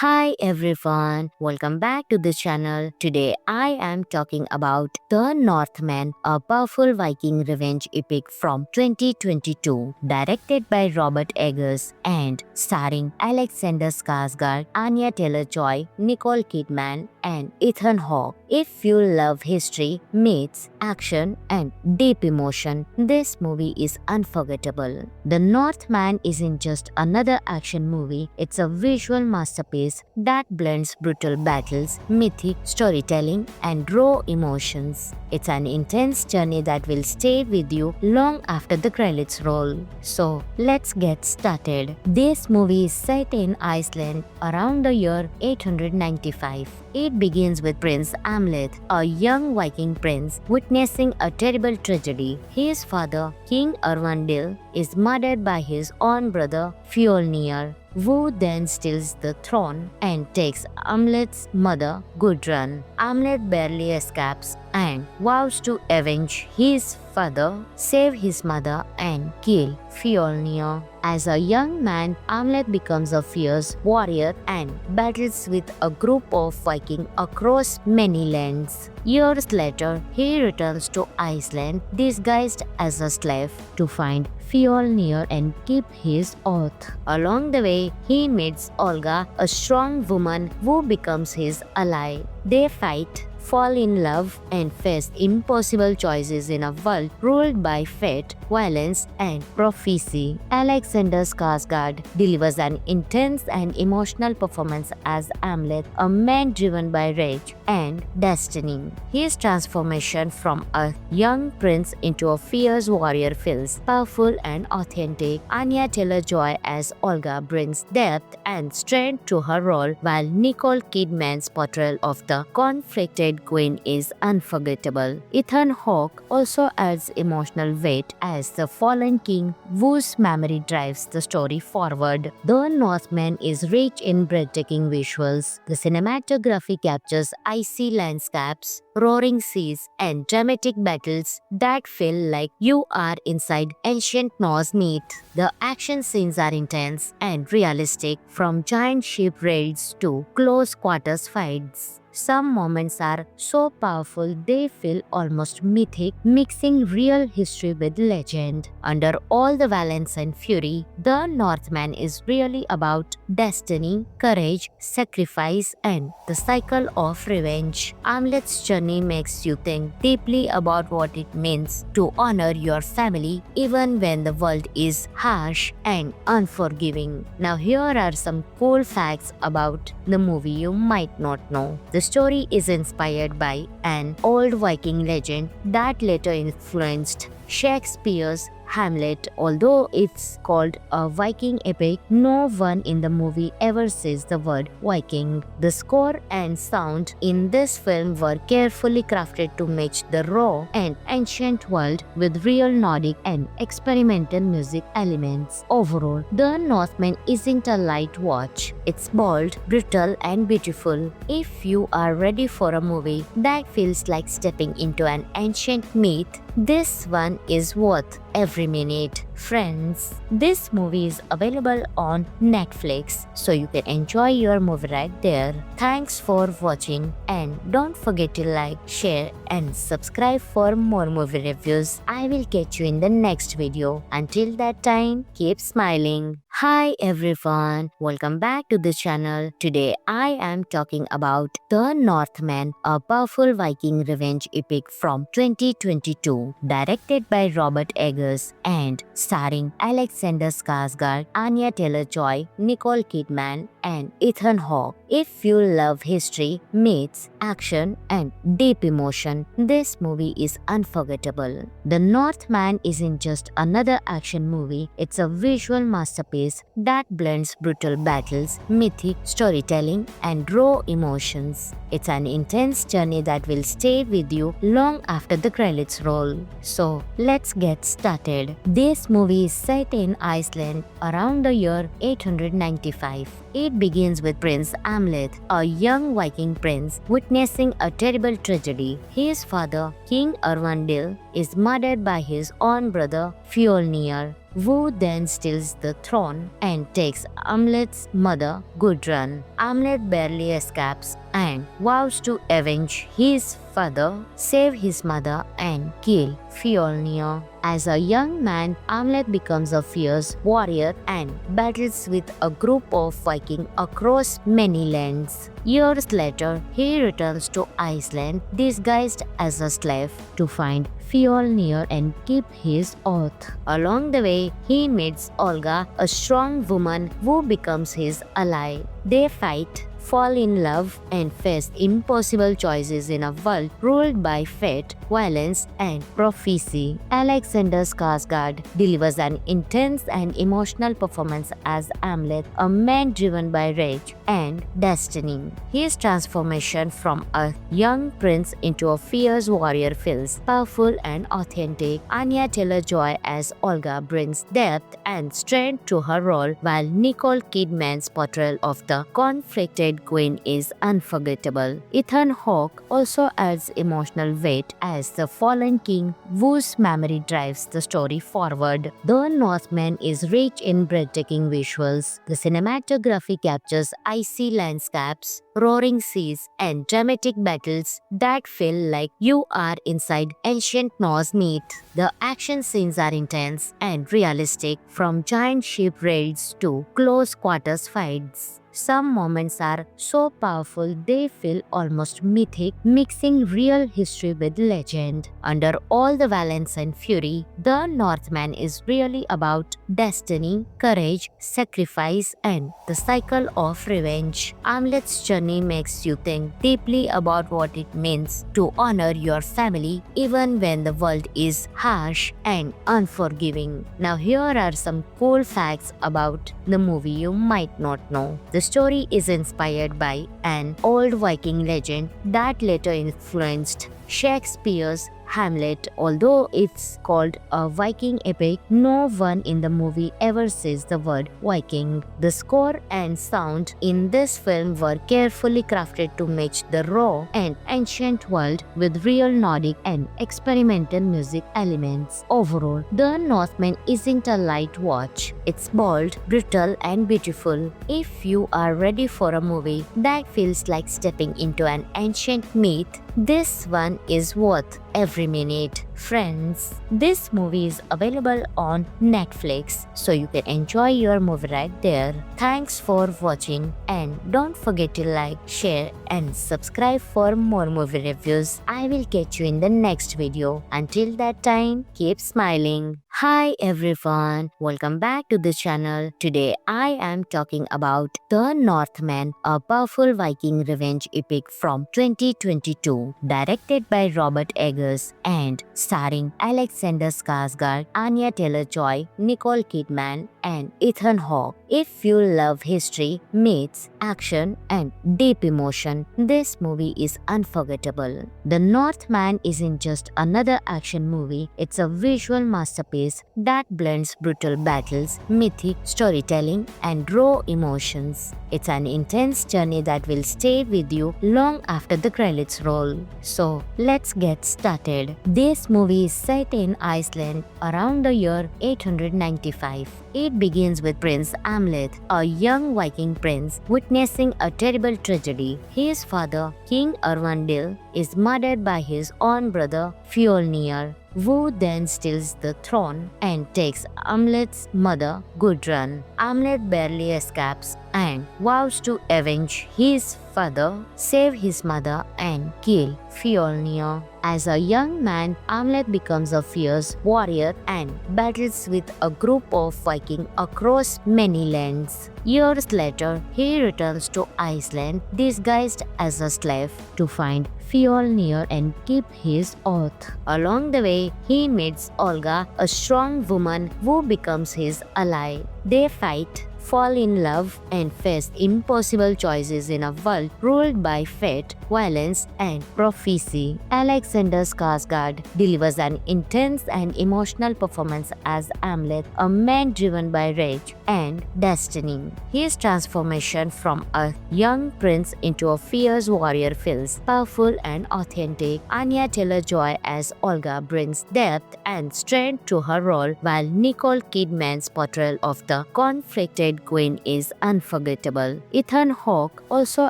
Hi everyone, welcome back to this channel. Today I am talking about The Northman, a powerful Viking revenge epic from 2022, directed by Robert Eggers and starring Alexander Skarsgård, Anya Taylor-Joy, Nicole Kidman, and Ethan Hawke. If you love history, myths, action, and deep emotion, this movie is unforgettable. The Northman isn't just another action movie, it's a visual masterpiece that blends brutal battles, mythic storytelling, and raw emotions. It's an intense journey that will stay with you long after the credits roll. So, let's get started. This movie is set in Iceland around the year 895. It begins with Prince Amleth, a young Viking prince, witnessing a terrible tragedy. His father, King Erwandil, is murdered by his own brother Fjolnir, who then steals the throne and takes Amleth's mother, Gudrun. Amleth barely escapes and vows to avenge his father, save his mother, and kill Fjolnir. As a young man, Amleth becomes a fierce warrior and battles with a group of Vikings across many lands. Years later, he returns to Iceland disguised as a slave to find Fjolnir and keep his oath. Along the way, he meets Olga, a strong woman who becomes his ally. They fight, fall in love, and face impossible choices in a world ruled by fate, violence, and prophecy. Alexander Skarsgård delivers an intense and emotional performance as Amleth, a man driven by rage and destiny. His transformation from a young prince into a fierce warrior feels powerful and authentic. Anya Taylor-Joy as Olga brings depth and strength to her role, while Nicole Kidman's portrayal of the conflicted queen is unforgettable. Ethan Hawke also adds emotional weight as the fallen king whose memory drives the story forward. The Northman is rich in breathtaking visuals. The cinematography captures icy landscapes, roaring seas, and dramatic battles that feel like you are inside ancient Norse myth. The action scenes are intense and realistic, from giant ship raids to close quarters fights. Some moments are so powerful they feel almost mythic, mixing real history with legend. Under all the violence and fury, The Northman is really about destiny, courage, sacrifice, and the cycle of revenge. Amleth's journey makes you think deeply about what it means to honor your family even when the world is harsh and unforgiving. Now here are some cool facts about the movie you might not know. The story is inspired by an old Viking legend that later influenced Shakespeare's Hamlet. Although it's called a Viking epic, no one in the movie ever says the word Viking. The score and sound in this film were carefully crafted to match the raw and ancient world with real Nordic and experimental music elements. Overall, The Northman isn't a light watch. It's bold, brutal, and beautiful. If you are ready for a movie that feels like stepping into an ancient myth, this one is worth every minute. Friends, this movie is available on Netflix, so you can enjoy your movie right there. Thanks for watching, and don't forget to like, share, and subscribe for more movie reviews. I will catch you in the next video. Until that time, keep smiling. Hi everyone, welcome back to this channel. Today I am talking about The Northman, a powerful Viking revenge epic from 2022, directed by Robert Eggers and starring Alexander Skarsgård, Anya Taylor-Joy, Nicole Kidman, and Ethan Hawke. If you love history, myths, action, and deep emotion, this movie is unforgettable. The Northman isn't just another action movie, it's a visual masterpiece that blends brutal battles, mythic storytelling, and raw emotions. It's an intense journey that will stay with you long after the credits roll. So, let's get started. This movie is set in Iceland around the year 895. It begins with Prince Amleth, a young Viking prince, witnessing a terrible tragedy. His father, King Erwandil, is murdered by his own brother Fjolnir, Wu then steals the throne and takes Amlet's mother, Gudrun. Amlet barely escapes and vows to avenge his father, save his mother, and kill Fjolnir. As a young man, Amlet becomes a fierce warrior and battles with a group of Vikings across many lands. Years later, he returns to Iceland disguised as a slave to find Fjolnir and keep his oath. Along the way, he meets Olga, a strong woman who becomes his ally. They fight, fall in love, and face impossible choices in a world ruled by fate, violence, and prophecy. Alexander Skarsgård delivers an intense and emotional performance as Amlet, a man driven by rage and destiny. His transformation from a young prince into a fierce warrior feels powerful and authentic. Anya Taylor-Joy as Olga brings depth and strength to her role, while Nicole Kidman's portrayal of the conflicted queen is unforgettable. Ethan Hawke also adds emotional weight as the fallen king whose memory drives the story forward. The Northman is rich in breathtaking visuals. The cinematography captures icy landscapes, roaring seas, and dramatic battles that feel like you are inside ancient Norse myth. The action scenes are intense and realistic, from giant ship raids to close quarters fights. Some moments are so powerful they feel almost mythic, mixing real history with legend. Under all the violence and fury, The Northman is really about destiny, courage, sacrifice, and the cycle of revenge. Amlet's journey makes you think deeply about what it means to honor your family even when the world is harsh and unforgiving. Now here are some cool facts about the movie you might not know. The story is inspired by an old Viking legend that later influenced Shakespeare's Hamlet. Although it's called a Viking epic, no one in the movie ever says the word Viking. The score and sound in this film were carefully crafted to match the raw and ancient world with real Nordic and experimental music elements. Overall, The Northman isn't a light watch. It's bold, brutal, and beautiful. If you are ready for a movie that feels like stepping into an ancient myth, this one is worth every minute. Friends, this movie is available on Netflix, so you can enjoy your movie right there. Thanks for watching, and don't forget to like, share, and subscribe for more movie reviews. I will catch you in the next video. Until that time, keep smiling. Hi everyone, welcome back to the channel. Today I am talking about The Northman, a powerful Viking revenge epic from 2022, directed by Robert Eggers and starring Alexander Skarsgård, Anya Taylor-Joy, Nicole Kidman, and Ethan Hawke. If you love history, myths, action, and deep emotion, this movie is unforgettable. The Northman isn't just another action movie, it's a visual masterpiece that blends brutal battles, mythic storytelling, and raw emotions. It's an intense journey that will stay with you long after the credits roll. So, let's get started. This movie is set in Iceland around the year 895. It begins with Prince Amlet, a young Viking prince, witnessing a terrible tragedy. His father, King Erwandil, is murdered by his own brother Fjolnir, who then steals the throne and takes Amlet's mother, Gudrun. Amlet barely escapes and vows to avenge his father, save his mother, and kill Fjolnir. As a young man, Amlet becomes a fierce warrior and battles with a group of Vikings across many lands. Years later, he returns to Iceland disguised as a slave to find Fjolnir and keep his oath. Along the way, he meets Olga, a strong woman who becomes his ally. They fight, fall in love, and face impossible choices in a world ruled by fate, violence, and prophecy. Alexander Skarsgård delivers an intense and emotional performance as Hamlet, a man driven by rage and destiny. His transformation from a young prince into a fierce warrior feels powerful and authentic. Anya Taylor-Joy as Olga brings depth and strength to her role, while Nicole Kidman's portrayal of the conflicted queen is unforgettable. Ethan Hawke also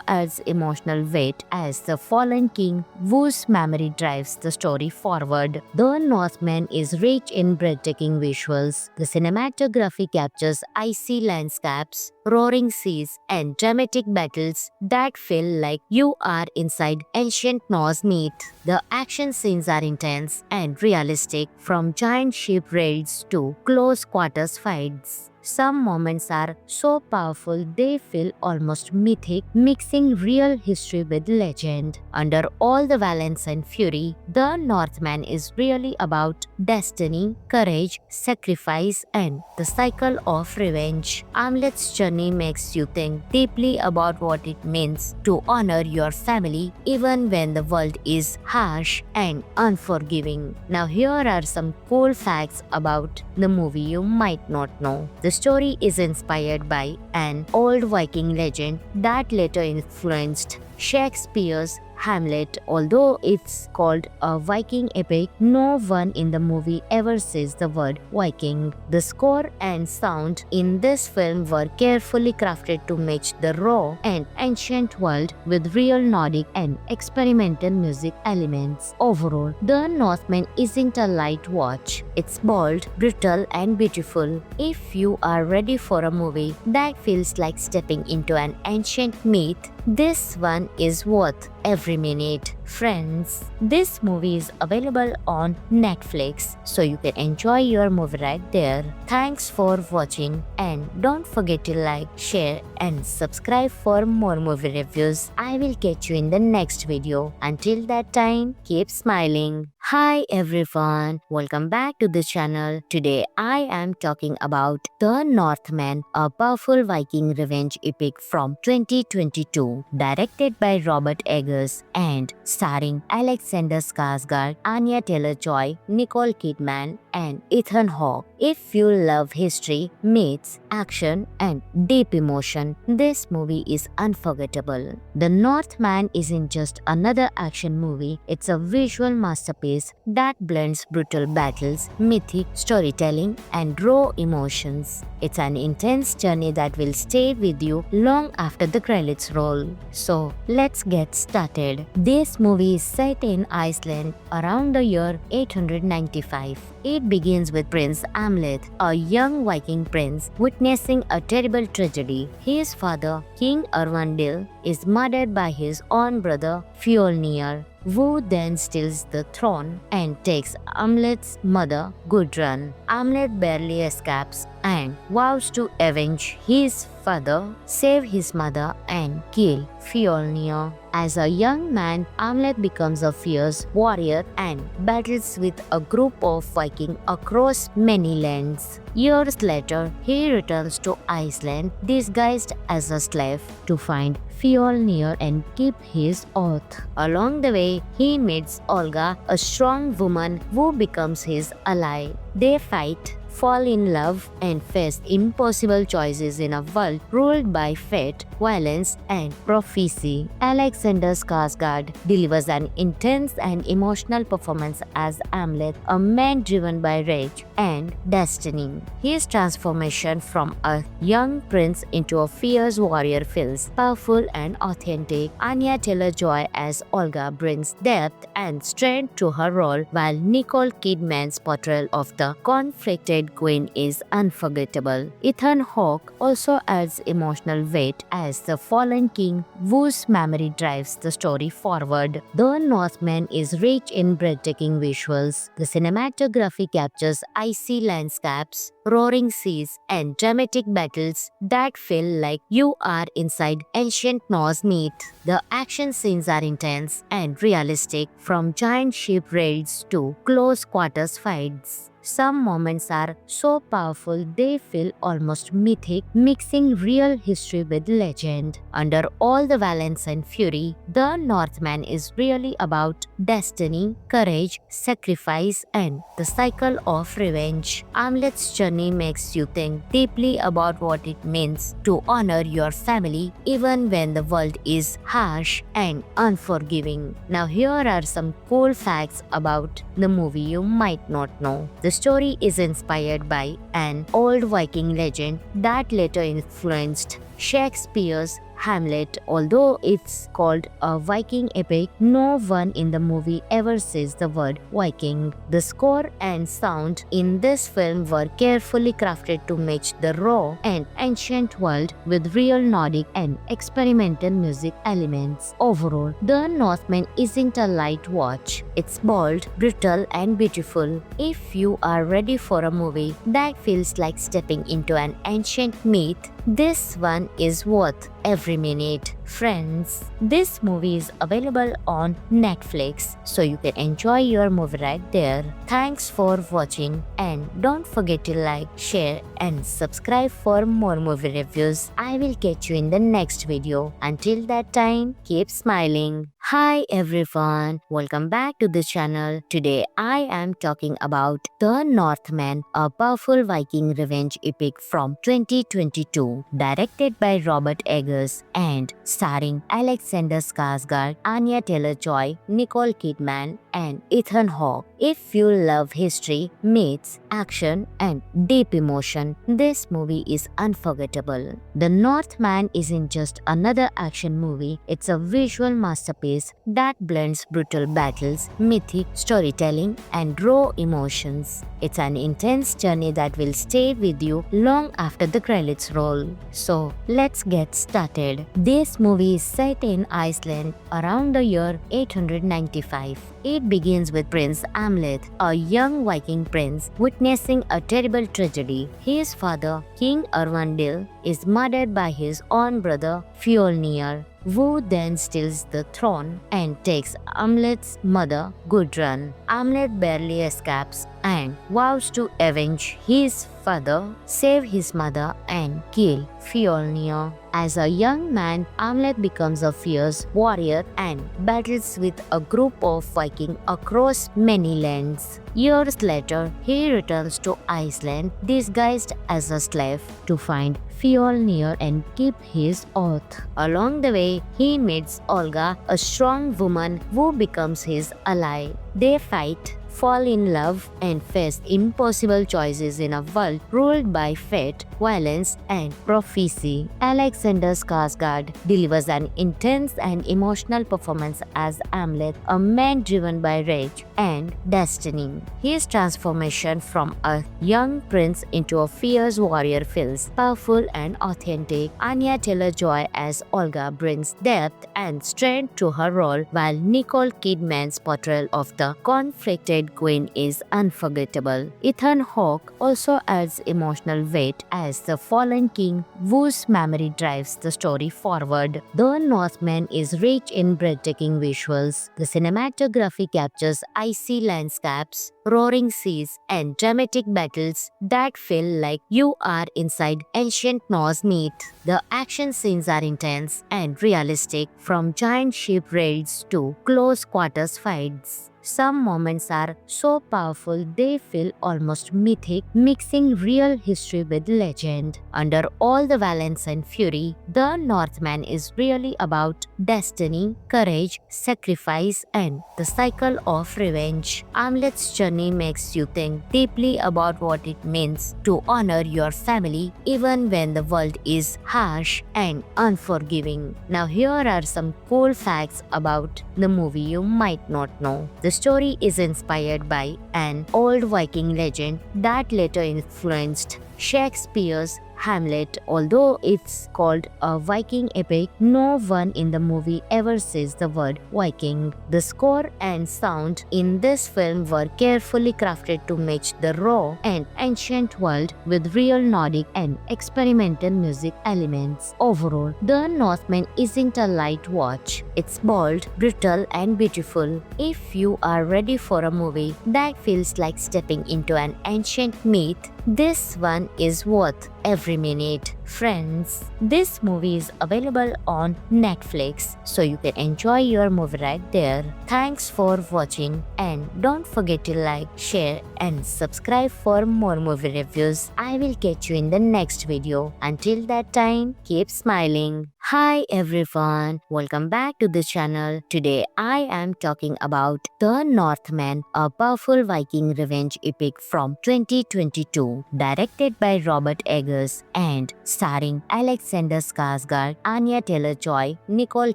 adds emotional weight as the fallen king whose memory drives the story forward. The Northman is rich in breathtaking visuals. The cinematography captures icy landscapes, roaring seas, and dramatic battles that feel like you are inside ancient Norse myth. The action scenes are intense and realistic, from giant ship raids to close quarters fights. Some moments are so powerful they feel almost mythic, mixing real history with legend. Under all the violence and fury, The Northman is really about destiny, courage, sacrifice, and the cycle of revenge. Hamlet's journey makes you think deeply about what it means to honor your family even when the world is harsh and unforgiving. Now here are some cool facts about the movie you might not know. The story is inspired by an old Viking legend that later influenced Shakespeare's Hamlet. Although it's called a Viking epic, no one in the movie ever says the word Viking. The score and sound in this film were carefully crafted to match the raw and ancient world with real Nordic and experimental music elements. Overall, The Northman isn't a light watch. It's bold, brutal, and beautiful. If you are ready for a movie that feels like stepping into an ancient myth, this one is worth every minute. Friends, this movie is available on Netflix, so you can enjoy your movie right there. Thanks for watching, and don't forget to like, share, and subscribe for more movie reviews. I will catch you in the next video. Until that time, keep smiling. Hi everyone, welcome back to the channel. Today I am talking about The Northman, a powerful Viking revenge epic from 2022, directed by Robert Eggers and starring Alexander Skarsgård, Anya Taylor-Joy, Nicole Kidman, and Ethan Hawke. If you love history, myths, action, and deep emotion, this movie is unforgettable. The Northman isn't just another action movie, it's a visual masterpiece that blends brutal battles, mythic storytelling, and raw emotions. It's an intense journey that will stay with you long after the credits roll. So, let's get started. This movie is set in Iceland around the year 895. It begins with Prince Hamlet, a young Viking prince, witnessing a terrible tragedy. His father, King Erwindil, is murdered by his own brother Fjolnir, who then steals the throne and takes Hamlet's mother, Gudrun. Hamlet barely escapes and vows to avenge his father, save his mother, and kill Fjolnir. As a young man, Hamlet becomes a fierce warrior and battles with a group of Vikings across many lands. Years later, he returns to Iceland disguised as a slave to find Fjolnir and keep his oath. Along the way, he meets Olga, a strong woman who becomes his ally. They fight, fall in love, and face impossible choices in a world ruled by fate, violence, and prophecy. Alexander Skarsgård delivers an intense and emotional performance as Hamlet, a man driven by rage and destiny. His transformation from a young prince into a fierce warrior feels powerful and authentic. Anya Taylor-Joy as Olga brings depth and strength to her role, while Nicole Kidman's portrayal of the conflicted queen is unforgettable. Ethan Hawke also adds emotional weight as the fallen king whose memory drives the story forward. The Northman is rich in breathtaking visuals. The cinematography captures icy landscapes, roaring seas, and dramatic battles that feel like you are inside ancient Norse myth. The action scenes are intense and realistic, from giant ship raids to close quarters fights. Some moments are so powerful they feel almost mythic, mixing real history with legend. Under all the violence and fury, The Northman is really about destiny, courage, sacrifice, and the cycle of revenge. Amlet's journey makes you think deeply about what it means to honor your family even when the world is harsh and unforgiving. Now, here are some cool facts about the movie you might not know. The story is inspired by an old Viking legend that later influenced Shakespeare's Hamlet. Although it's called a Viking epic, no one in the movie ever says the word Viking. The score and sound in this film were carefully crafted to match the raw and ancient world with real Nordic and experimental music elements. Overall, The Northman isn't a light watch. It's bold, brutal, and beautiful. If you are ready for a movie that feels like stepping into an ancient myth, this one is worth every minute. Friends, this movie is available on Netflix, so you can enjoy your movie right there. Thanks for watching, and don't forget to like, share, and subscribe for more movie reviews. I will catch you in the next video. Until that time, keep smiling. Hi everyone, welcome back to the channel. Today I am talking about The Northman, a powerful Viking revenge epic from 2022, directed by Robert Eggers and starring Alexander Skarsgård, Anya Taylor-Joy, Nicole Kidman, and Ethan Hawke. If you love history, myths, action, and deep emotion, this movie is unforgettable. The Northman isn't just another action movie, it's a visual masterpiece that blends brutal battles, mythic storytelling, and raw emotions. It's an intense journey that will stay with you long after the credits roll. So, let's get started. This movie is set in Iceland around the year 895. It begins with Prince Amlet, a young Viking prince, witnessing a terrible tragedy. His father, King Erwandil, is murdered by his own brother Fjolnir, who then steals the throne and takes Amlet's mother, Gudrun. Amlet barely escapes and vows to avenge his father, save his mother, and kill Fjolnir. As a young man, Amlet becomes a fierce warrior and battles with a group of Vikings across many lands. Years later, he returns to Iceland disguised as a slave to find Fjolnir and keep his oath. Along the way, he meets Olga, a strong woman who becomes his ally. They fight, fall in love, and face impossible choices in a world ruled by fate, violence, and prophecy. Alexander Skarsgård delivers an intense and emotional performance as Amlet, a man driven by rage and destiny. His transformation from a young prince into a fierce warrior feels powerful and authentic. Anya Taylor-Joy as Olga brings depth and strength to her role, while Nicole Kidman's portrayal of the conflicted queen is unforgettable. Ethan Hawke also adds emotional weight as the fallen king whose memory drives the story forward. The Northman is rich in breathtaking visuals. The cinematography captures icy landscapes, roaring seas, and dramatic battles that feel like you are inside ancient Norse myth. The action scenes are intense and realistic, from giant ship raids to close quarters fights. Some moments are so powerful they feel almost mythic, mixing real history with legend. Under all the violence and fury, The Northman is really about destiny, courage, sacrifice, and the cycle of revenge. Amlet's journey makes you think deeply about what it means to honor your family even when the world is harsh and unforgiving. Now, here are some cool facts about the movie you might not know. The story is inspired by an old Viking legend that later influenced Shakespeare's Hamlet. Although it's called a Viking epic, no one in the movie ever says the word Viking. The score and sound in this film were carefully crafted to match the raw and ancient world with real Nordic and experimental music elements. Overall, The Northman isn't a light watch. It's bold, brutal, and beautiful. If you are ready for a movie that feels like stepping into an ancient myth, this one is worth every minute. Friends, this movie is available on Netflix, so you can enjoy your movie right there. Thanks for watching, and don't forget to like, share, and subscribe for more movie reviews. I will catch you in the next video. Until that time, keep smiling. Hi everyone, welcome back to this channel. Today I am talking about The Northman, a powerful Viking revenge epic from 2022, directed by Robert Eggers and starring Alexander Skarsgård, Anya Taylor-Joy, Nicole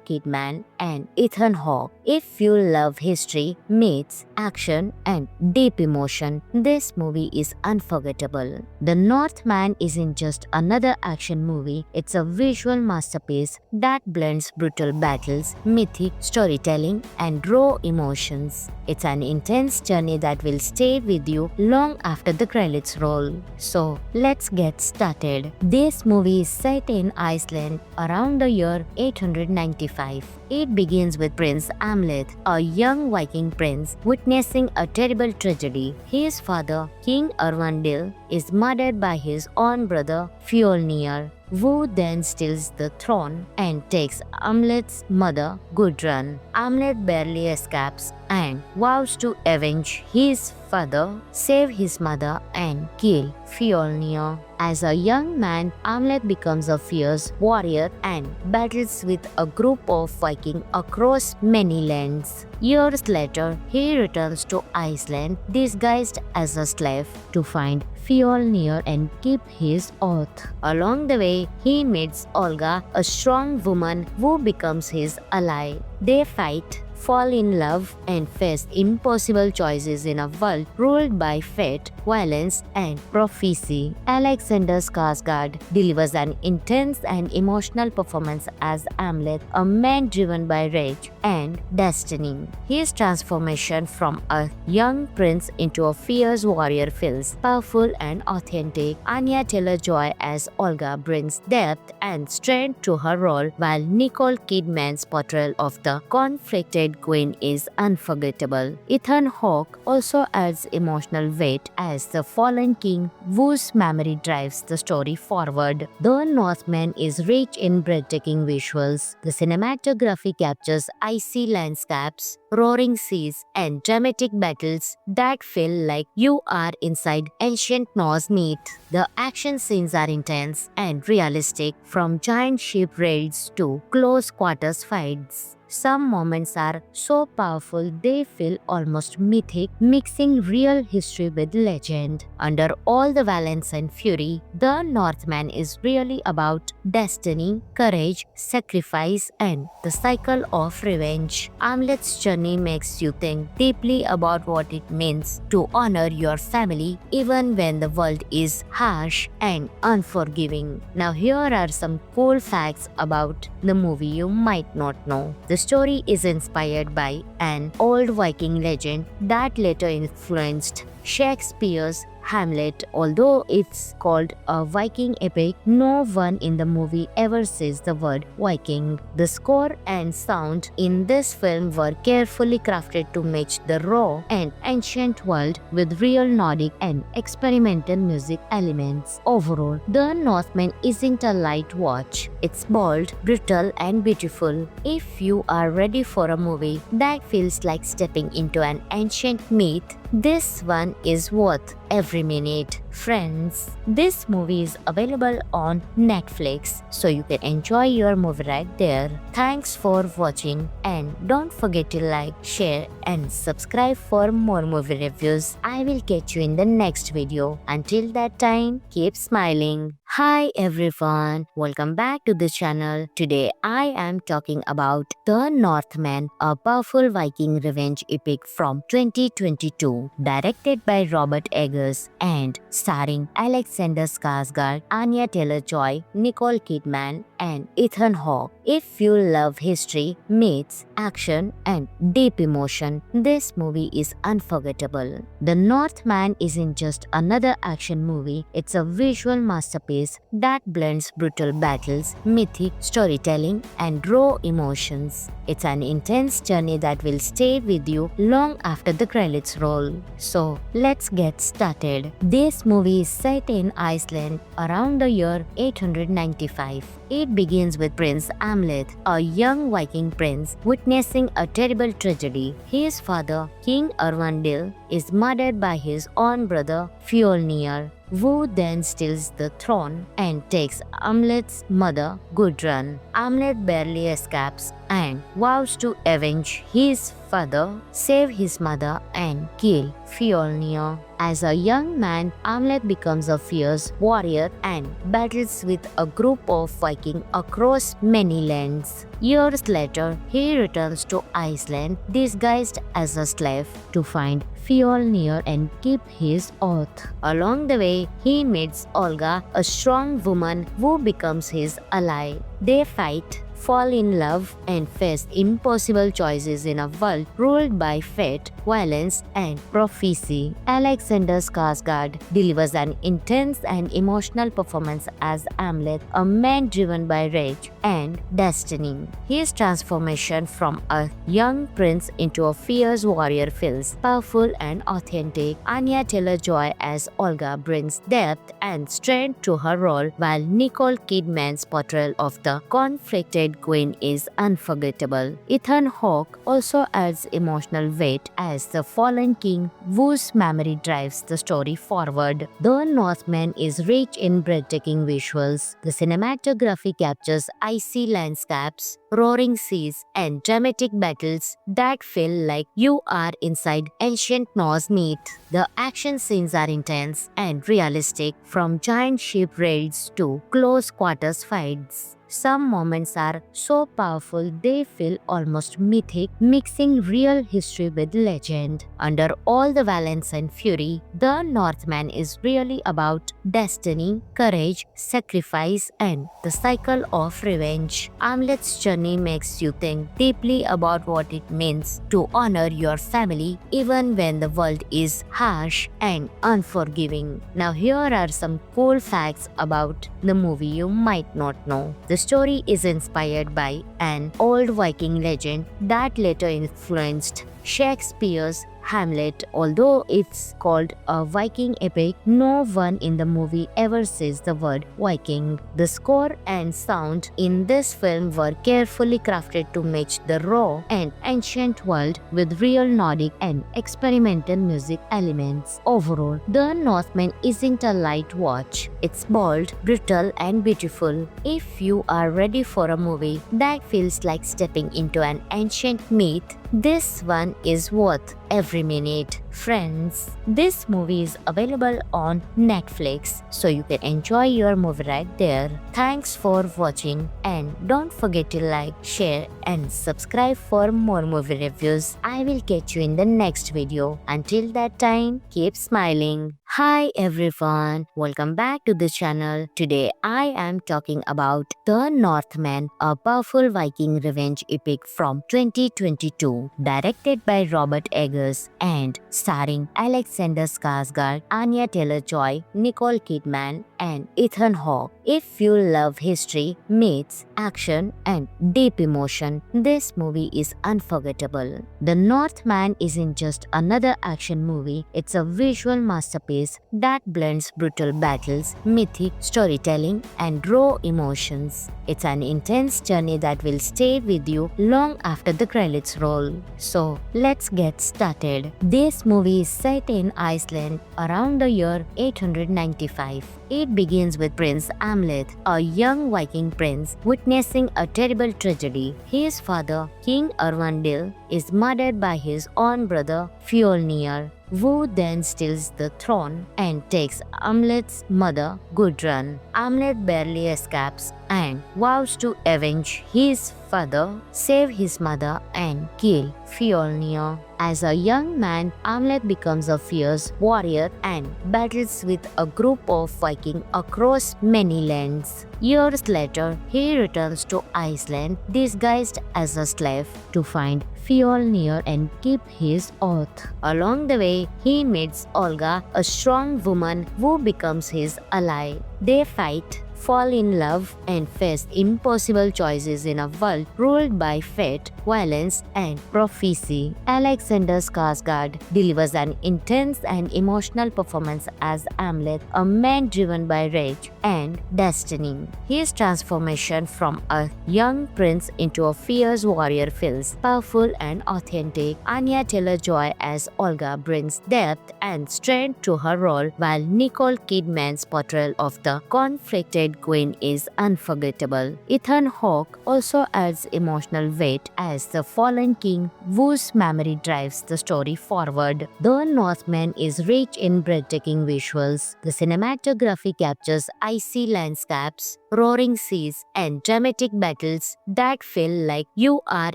Kidman, and Ethan Hawke. If you love history, myths, action, and deep emotion, this movie is unforgettable. The Northman isn't just another action movie, it's a visual masterpiece that blends brutal battles, mythic storytelling, and raw emotions. It's an intense journey that will stay with you long after the credits roll. So, let's get started. This movie is set in Iceland around the year 895. It begins with Prince Amleth, a young Viking prince, witnessing a terrible tragedy. His father, King Erwandil, is murdered by his own brother Fjolnir, who then steals the throne and takes Amleth's mother, Gudrun. Amleth barely escapes and vows to avenge his father, save his mother, and kill Fjolnir. As a young man, Amleth becomes a fierce warrior and battles with a group of Vikings across many lands. Years later, he returns to Iceland disguised as a slave to find Fjolnir and keep his oath. Along the way, he meets Olga, a strong woman who becomes his ally. They fight, fall in love, and face impossible choices in a world ruled by fate, violence, and prophecy. Alexander Skarsgård delivers an intense and emotional performance as Amleth, a man driven by rage and destiny. His transformation from a young prince into a fierce warrior feels powerful and authentic. Anya Taylor-Joy as Olga brings depth and strength to her role, while Nicole Kidman's portrayal of the conflicted queen is unforgettable. Ethan Hawke also adds emotional weight as the fallen king whose memory drives the story forward. The Northman is rich in breathtaking visuals. The cinematography captures icy landscapes, roaring seas, and dramatic battles that feel like you are inside ancient Norse myth. The action scenes are intense and realistic, from giant ship raids to close quarters fights. Some moments are so powerful they feel almost mythic, mixing real history with legend. Under all the violence and fury, The Northman is really about destiny, courage, sacrifice, and the cycle of revenge. Amleth's journey makes you think deeply about what it means to honor your family even when the world is harsh and unforgiving. Now here are some cool facts about the movie you might not know. The story is inspired by an old Viking legend that later influenced Shakespeare's Hamlet. Although it's called a Viking epic, no one in the movie ever says the word Viking. The score and sound in this film were carefully crafted to match the raw and ancient world with real Nordic and experimental music elements. Overall, The Northman isn't a light watch. It's bold, brutal, and beautiful. If you are ready for a movie that feels like stepping into an ancient myth, this one is worth every minute. Friends, this movie is available on Netflix, so you can enjoy your movie right there. Thanks for watching, and don't forget to like, share, and subscribe for more movie reviews. I will catch you in the next video. Until that time, keep smiling. Hi everyone, welcome back to this channel. Today I am talking about The Northman, a powerful Viking revenge epic from 2022, directed by Robert Eggers and starring Alexander Skarsgård, Anya Taylor-Joy, Nicole Kidman, and Ethan Hawke. If you love history, myths, action, and deep emotion, this movie is unforgettable. The Northman isn't just another action movie, it's a visual masterpiece that blends brutal battles, mythic storytelling, and raw emotions. It's an intense journey that will stay with you long after the credits roll. So, let's get started. This movie is set in Iceland around the year 895. It begins with Prince Amleth, a young Viking prince, witnessing a terrible tragedy. His father, King Erwandil, is murdered by his own brother Fjolnir, who then steals the throne and takes Amleth's mother, Gudrun. Amleth barely escapes and vows to avenge his father, save his mother, and kill Fjolnir. As a young man, Amleth becomes a fierce warrior and battles with a group of Vikings across many lands. Years later, he returns to Iceland disguised as a slave to find Fjolnir and keep his oath. Along the way, he meets Olga, a strong woman who becomes his ally. They fight, fall in love, and face impossible choices in a world ruled by fate, violence, and prophecy. Alexander Skarsgård delivers an intense and emotional performance as Amleth, a man driven by rage and destiny. His transformation from a young prince into a fierce warrior feels powerful and authentic. Anya Taylor-Joy as Olga brings depth and strength to her role, while Nicole Kidman's portrayal of the conflicted queen is unforgettable. Ethan Hawke also adds emotional weight as the fallen king whose memory drives the story forward. The Northman is rich in breathtaking visuals. The cinematography captures icy landscapes, roaring seas, and dramatic battles that feel like you are inside ancient Norse myth. The action scenes are intense and realistic, from giant ship raids to close quarters fights. Some moments are so powerful they feel almost mythic, mixing real history with legend. Under all the violence and fury, The Northman is really about destiny, courage, sacrifice, and the cycle of revenge. Amleth's journey makes you think deeply about what it means to honor your family even when the world is harsh and unforgiving. Now here are some cool facts about the movie you might not know. The story is inspired by an old Viking legend that later influenced Shakespeare's Hamlet. Although it's called a Viking epic, no one in the movie ever says the word Viking. The score and sound in this film were carefully crafted to match the raw and ancient world with real Nordic and experimental music elements. Overall, The Northman isn't a light watch. It's bold, brutal, and beautiful. If you are ready for a movie that feels like stepping into an ancient myth, this one is worth every minute. Friends, this movie is available on Netflix, so you can enjoy your movie right there. Thanks for watching, and don't forget to like, share, and subscribe for more movie reviews. I will catch you in the next video. Until that time, keep smiling. Hi everyone, welcome back to this channel. Today I am talking about The Northman, a powerful Viking revenge epic from 2022, directed by Robert Eggers and starring Alexander Skarsgård, Anya Taylor-Joy, Nicole Kidman, and Ethan Hawke. If you love history, myths, action, and deep emotion, this movie is unforgettable. The Northman isn't just another action movie, it's a visual masterpiece that blends brutal battles, mythic storytelling, and raw emotions. It's an intense journey that will stay with you long after the credits roll. So, let's get started. This movie is set in Iceland around the year 895. It begins with Prince Amleth, Amleth, a young Viking prince witnessing a terrible tragedy. His father, King Erwandil, is murdered by his own brother Fjolnir, who then steals the throne and takes Amleth's mother Gudrun. Amleth barely escapes and vows to avenge his father, save his mother and kill Fjolnir. As a young man, Amleth becomes a fierce warrior and battles with a group of Vikings across many lands. Years later, he returns to Iceland disguised as a slave to find Fjolnir and keep his oath. Along the way, he meets Olga, a strong woman who becomes his ally. They fight, fall in love, and face impossible choices in a world ruled by fate, violence, and prophecy. Alexander Skarsgård delivers an intense and emotional performance as Amleth, a man driven by rage and destiny. His transformation from a young prince into a fierce warrior feels powerful and authentic. Anya Taylor-Joy as Olga brings depth and strength to her role, while Nicole Kidman's portrayal of the conflicted queen is unforgettable. Ethan Hawke also adds emotional weight as the fallen king whose memory drives the story forward. The Northman is rich in breathtaking visuals. The cinematography captures icy landscapes, roaring seas, and dramatic battles that feel like you are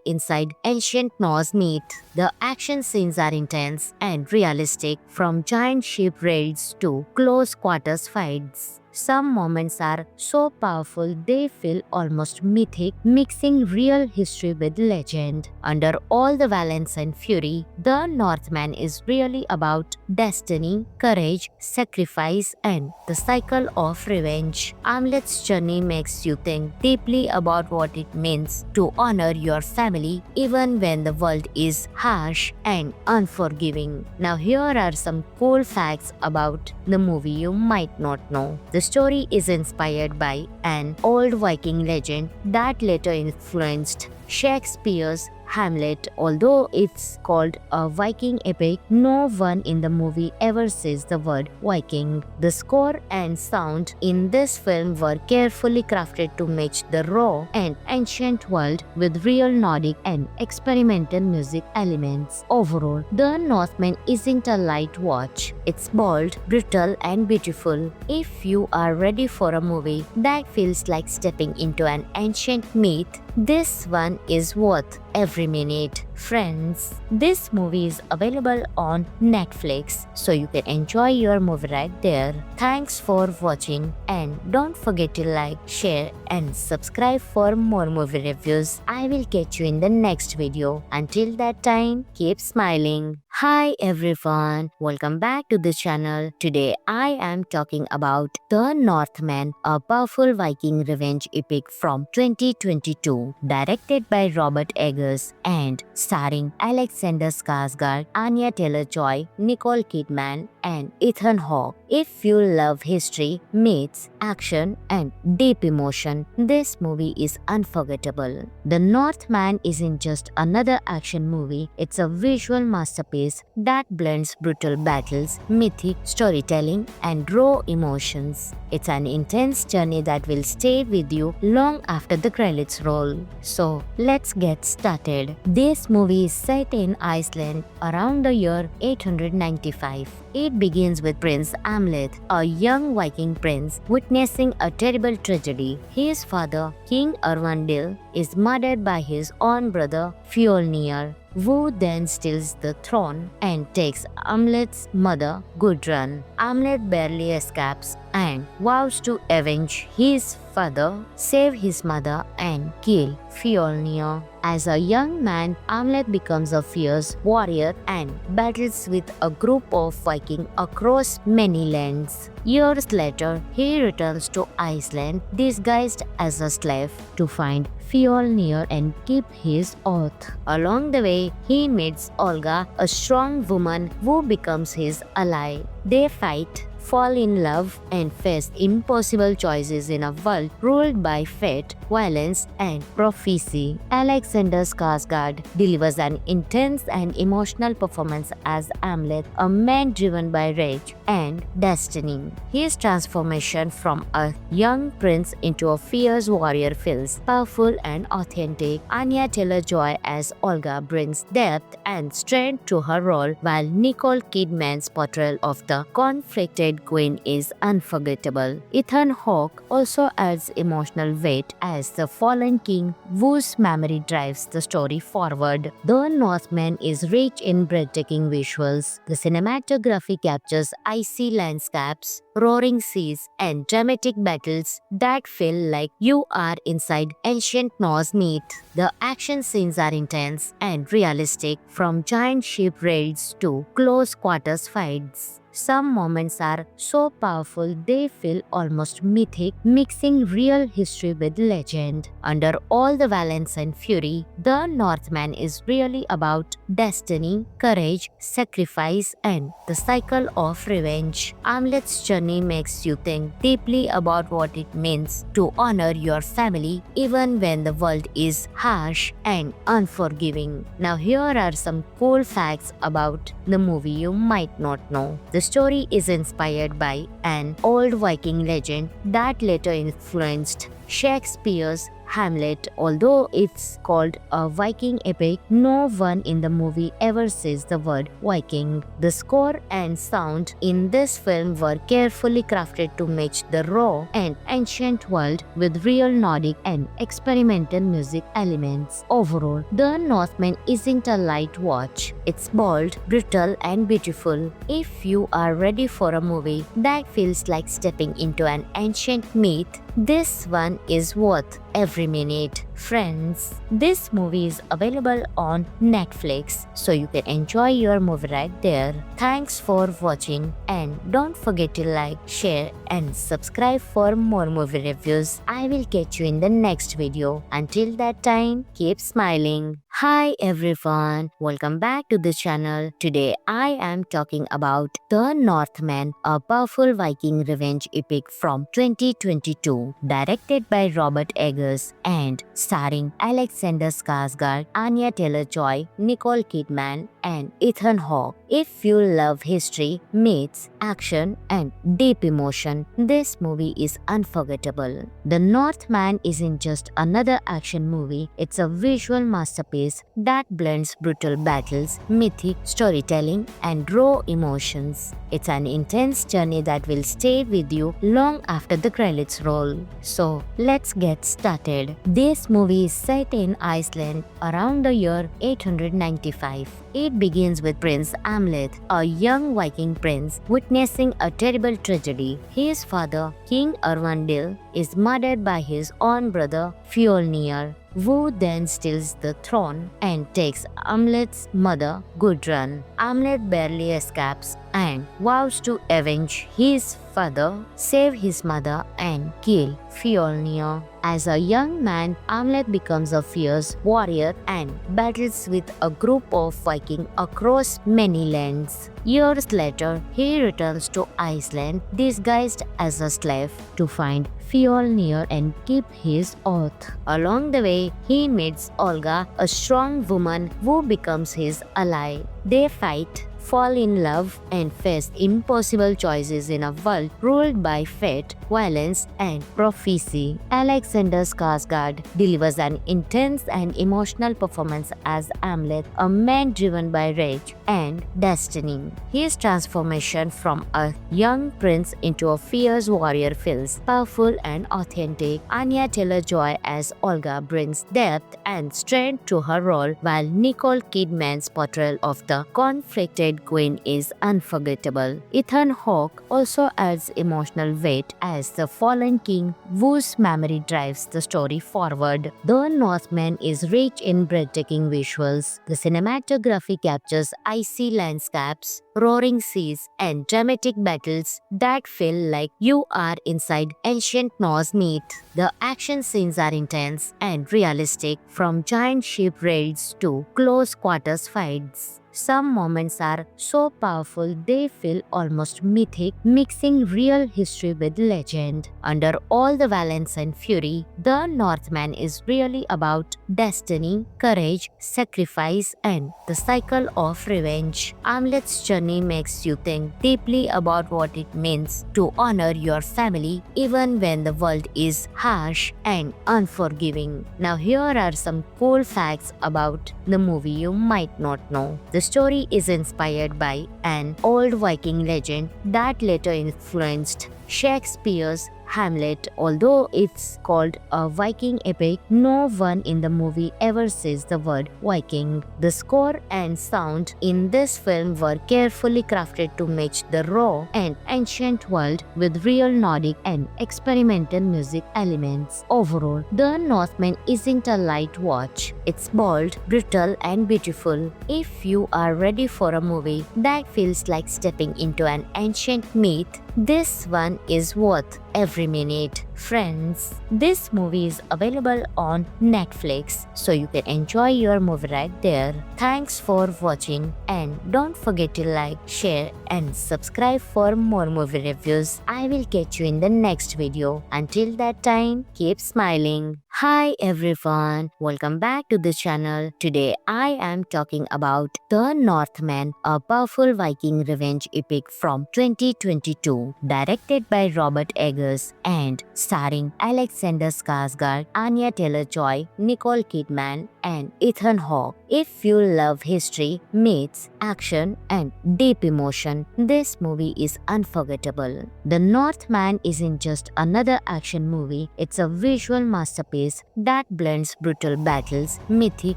inside ancient Norse myth. The action scenes are intense and realistic, from giant ship raids to close quarters fights. Some moments are so powerful they feel almost mythic, mixing real history with legend. Under all the violence and fury, The Northman is really about destiny, courage, sacrifice, and the cycle of revenge. Amleth's journey makes you think deeply about what it means to honor your family even when the world is harsh and unforgiving. Now here are some cool facts about the movie you might not know. The story is inspired by an old Viking legend that later influenced Shakespeare's Hamlet. Although it's called a Viking epic, no one in the movie ever says the word Viking. The score and sound in this film were carefully crafted to match the raw and ancient world with real Nordic and experimental music elements. Overall, The Northman isn't a light watch. It's bold, brutal, and beautiful. If you are ready for a movie that feels like stepping into an ancient myth, this one is worth every minute. Friends, this movie is available on Netflix, so you can enjoy your movie right there. Thanks for watching, and don't forget to like, share, and subscribe for more movie reviews. I will catch you in the next video. Until that time, keep smiling. Hi everyone, welcome back to this channel. Today I am talking about The Northman, a powerful Viking revenge epic from 2022, directed by Robert Eggers and starring Alexander Skarsgård, Anya Taylor-Joy, Nicole Kidman, and Ethan Hawke. If you love history, myths, action, and deep emotion, this movie is unforgettable. The Northman isn't just another action movie, it's a visual masterpiece that blends brutal battles, mythic storytelling, and raw emotions. It's an intense journey that will stay with you long after the credits roll. So, let's get started. This movie is set in Iceland around the year 895. It begins with Prince Amleth, a young Viking prince witnessing a terrible tragedy. His father, King Erwandil, is murdered by his own brother Fjolnir, who then steals the throne and takes Amleth's mother Gudrun. Amleth barely escapes and vows to avenge his father, save his mother, and kill Fjolnir. As a young man, Amleth becomes a fierce warrior and battles with a group of Vikings across many lands. Years later, he returns to Iceland disguised as a slave to find Fjolnir and keep his oath. Along the way, he meets Olga, a strong woman who becomes his ally. They fight, fall in love, and face impossible choices in a world ruled by fate, violence, and prophecy. Alexander Skarsgård delivers an intense and emotional performance as Hamlet, a man driven by rage and destiny. His transformation from a young prince into a fierce warrior feels powerful and authentic. Anya Taylor-Joy as Olga brings depth and strength to her role, while Nicole Kidman's portrayal of the conflicted queen is unforgettable. Ethan Hawke also adds emotional weight as the fallen king whose memory drives the story forward. The Northman is rich in breathtaking visuals. The cinematography captures icy landscapes, roaring seas, and dramatic battles that feel like you are inside ancient Norse myth. The action scenes are intense and realistic, from giant ship raids to close quarters fights. Some moments are so powerful they feel almost mythic, mixing real history with legend. Under all the violence and fury, The Northman is really about destiny, courage, sacrifice, and the cycle of revenge. Hamlet's journey makes you think deeply about what it means to honor your family even when the world is harsh and unforgiving. Now here are some cool facts about the movie you might not know. The story is inspired by an old Viking legend that later influenced Shakespeare's Hamlet. Although it's called a Viking epic, no one in the movie ever says the word Viking. The score and sound in this film were carefully crafted to match the raw and ancient world with real Nordic and experimental music elements. Overall, The Northman isn't a light watch. It's bold, brutal, and beautiful. If you are ready for a movie that feels like stepping into an ancient myth, this one is worth every minute. Friends, this movie is available on Netflix, so you can enjoy your movie right there. Thanks for watching, and don't forget to like, share, and subscribe for more movie reviews. I will catch you in the next video. Until that time, keep smiling. Hi everyone, welcome back to the channel. Today I am talking about The Northman, a powerful Viking revenge epic from 2022, directed by Robert Eggers and starring Alexander Skarsgård, Anya Taylor-Joy, Nicole Kidman, and Ethan Hawke. If you love history, myths, action, and deep emotion, this movie is unforgettable. The Northman isn't just another action movie, it's a visual masterpiece that blends brutal battles, mythic storytelling, and raw emotions. It's an intense journey that will stay with you long after the credits roll. So, let's get started. This movie is set in Iceland around the year 895. It begins with Prince Hamlet, a young Viking prince, witnessing a terrible tragedy. His father, King Erwindil, is murdered by his own brother Fjolnir, who then steals the throne and takes Hamlet's mother, Gudrun. Hamlet barely escapes and vows to avenge his father, save his mother, and kill Fjolnir. As a young man, Hamlet becomes a fierce warrior and battles with a group of Vikings across many lands. Years later, he returns to Iceland disguised as a slave to find Fjolnir and keep his oath. Along the way, he meets Olga, a strong woman who becomes his ally. They fight, fall in love, and face impossible choices in a world ruled by fate, violence, and prophecy. Alexander Skarsgård delivers an intense and emotional performance as Hamlet, a man driven by rage and destiny. His transformation from a young prince into a fierce warrior feels powerful and authentic. Anya Taylor-Joy as Olga brings depth and strength to her role, while Nicole Kidman's portrayal of the conflicted queen is unforgettable. Ethan Hawke also adds emotional weight as the fallen king whose memory drives the story forward. The Northman is rich in breathtaking visuals. The cinematography captures icy landscapes, roaring seas, and dramatic battles that feel like you are inside ancient Norse myth. The action scenes are intense and realistic, from giant ship raids to close quarters fights. Some moments are so powerful they feel almost mythic, mixing real history with legend. Under all the violence and fury, The Northman is really about destiny, courage, sacrifice, and the cycle of revenge. Amlet's journey makes you think deeply about what it means to honor your family even when the world is harsh and unforgiving. Now, here are some cool facts about the movie you might not know. The story is inspired by an old Viking legend that later influenced Shakespeare's Hamlet. Although it's called a Viking epic, no one in the movie ever says the word Viking. The score and sound in this film were carefully crafted to match the raw and ancient world with real Nordic and experimental music elements. Overall, The Northman isn't a light watch. It's bold, brutal, and beautiful. If you are ready for a movie that feels like stepping into an ancient myth, this one is worth every minute. Friends, this movie is available on Netflix, so you can enjoy your movie right there. Thanks for watching, and don't forget to like, share, and subscribe for more movie reviews. I will catch you in the next video. Until that time, keep smiling. Hi everyone, welcome back to the channel. Today I am talking about The Northman, a powerful Viking revenge epic from 2022, directed by Robert Eggers and starring Alexander Skarsgård, Anya Taylor-Joy, Nicole Kidman, and Ethan Hawke. If you love history, myths, action, and deep emotion, this movie is unforgettable. The Northman isn't just another action movie, it's a visual masterpiece that blends brutal battles, mythic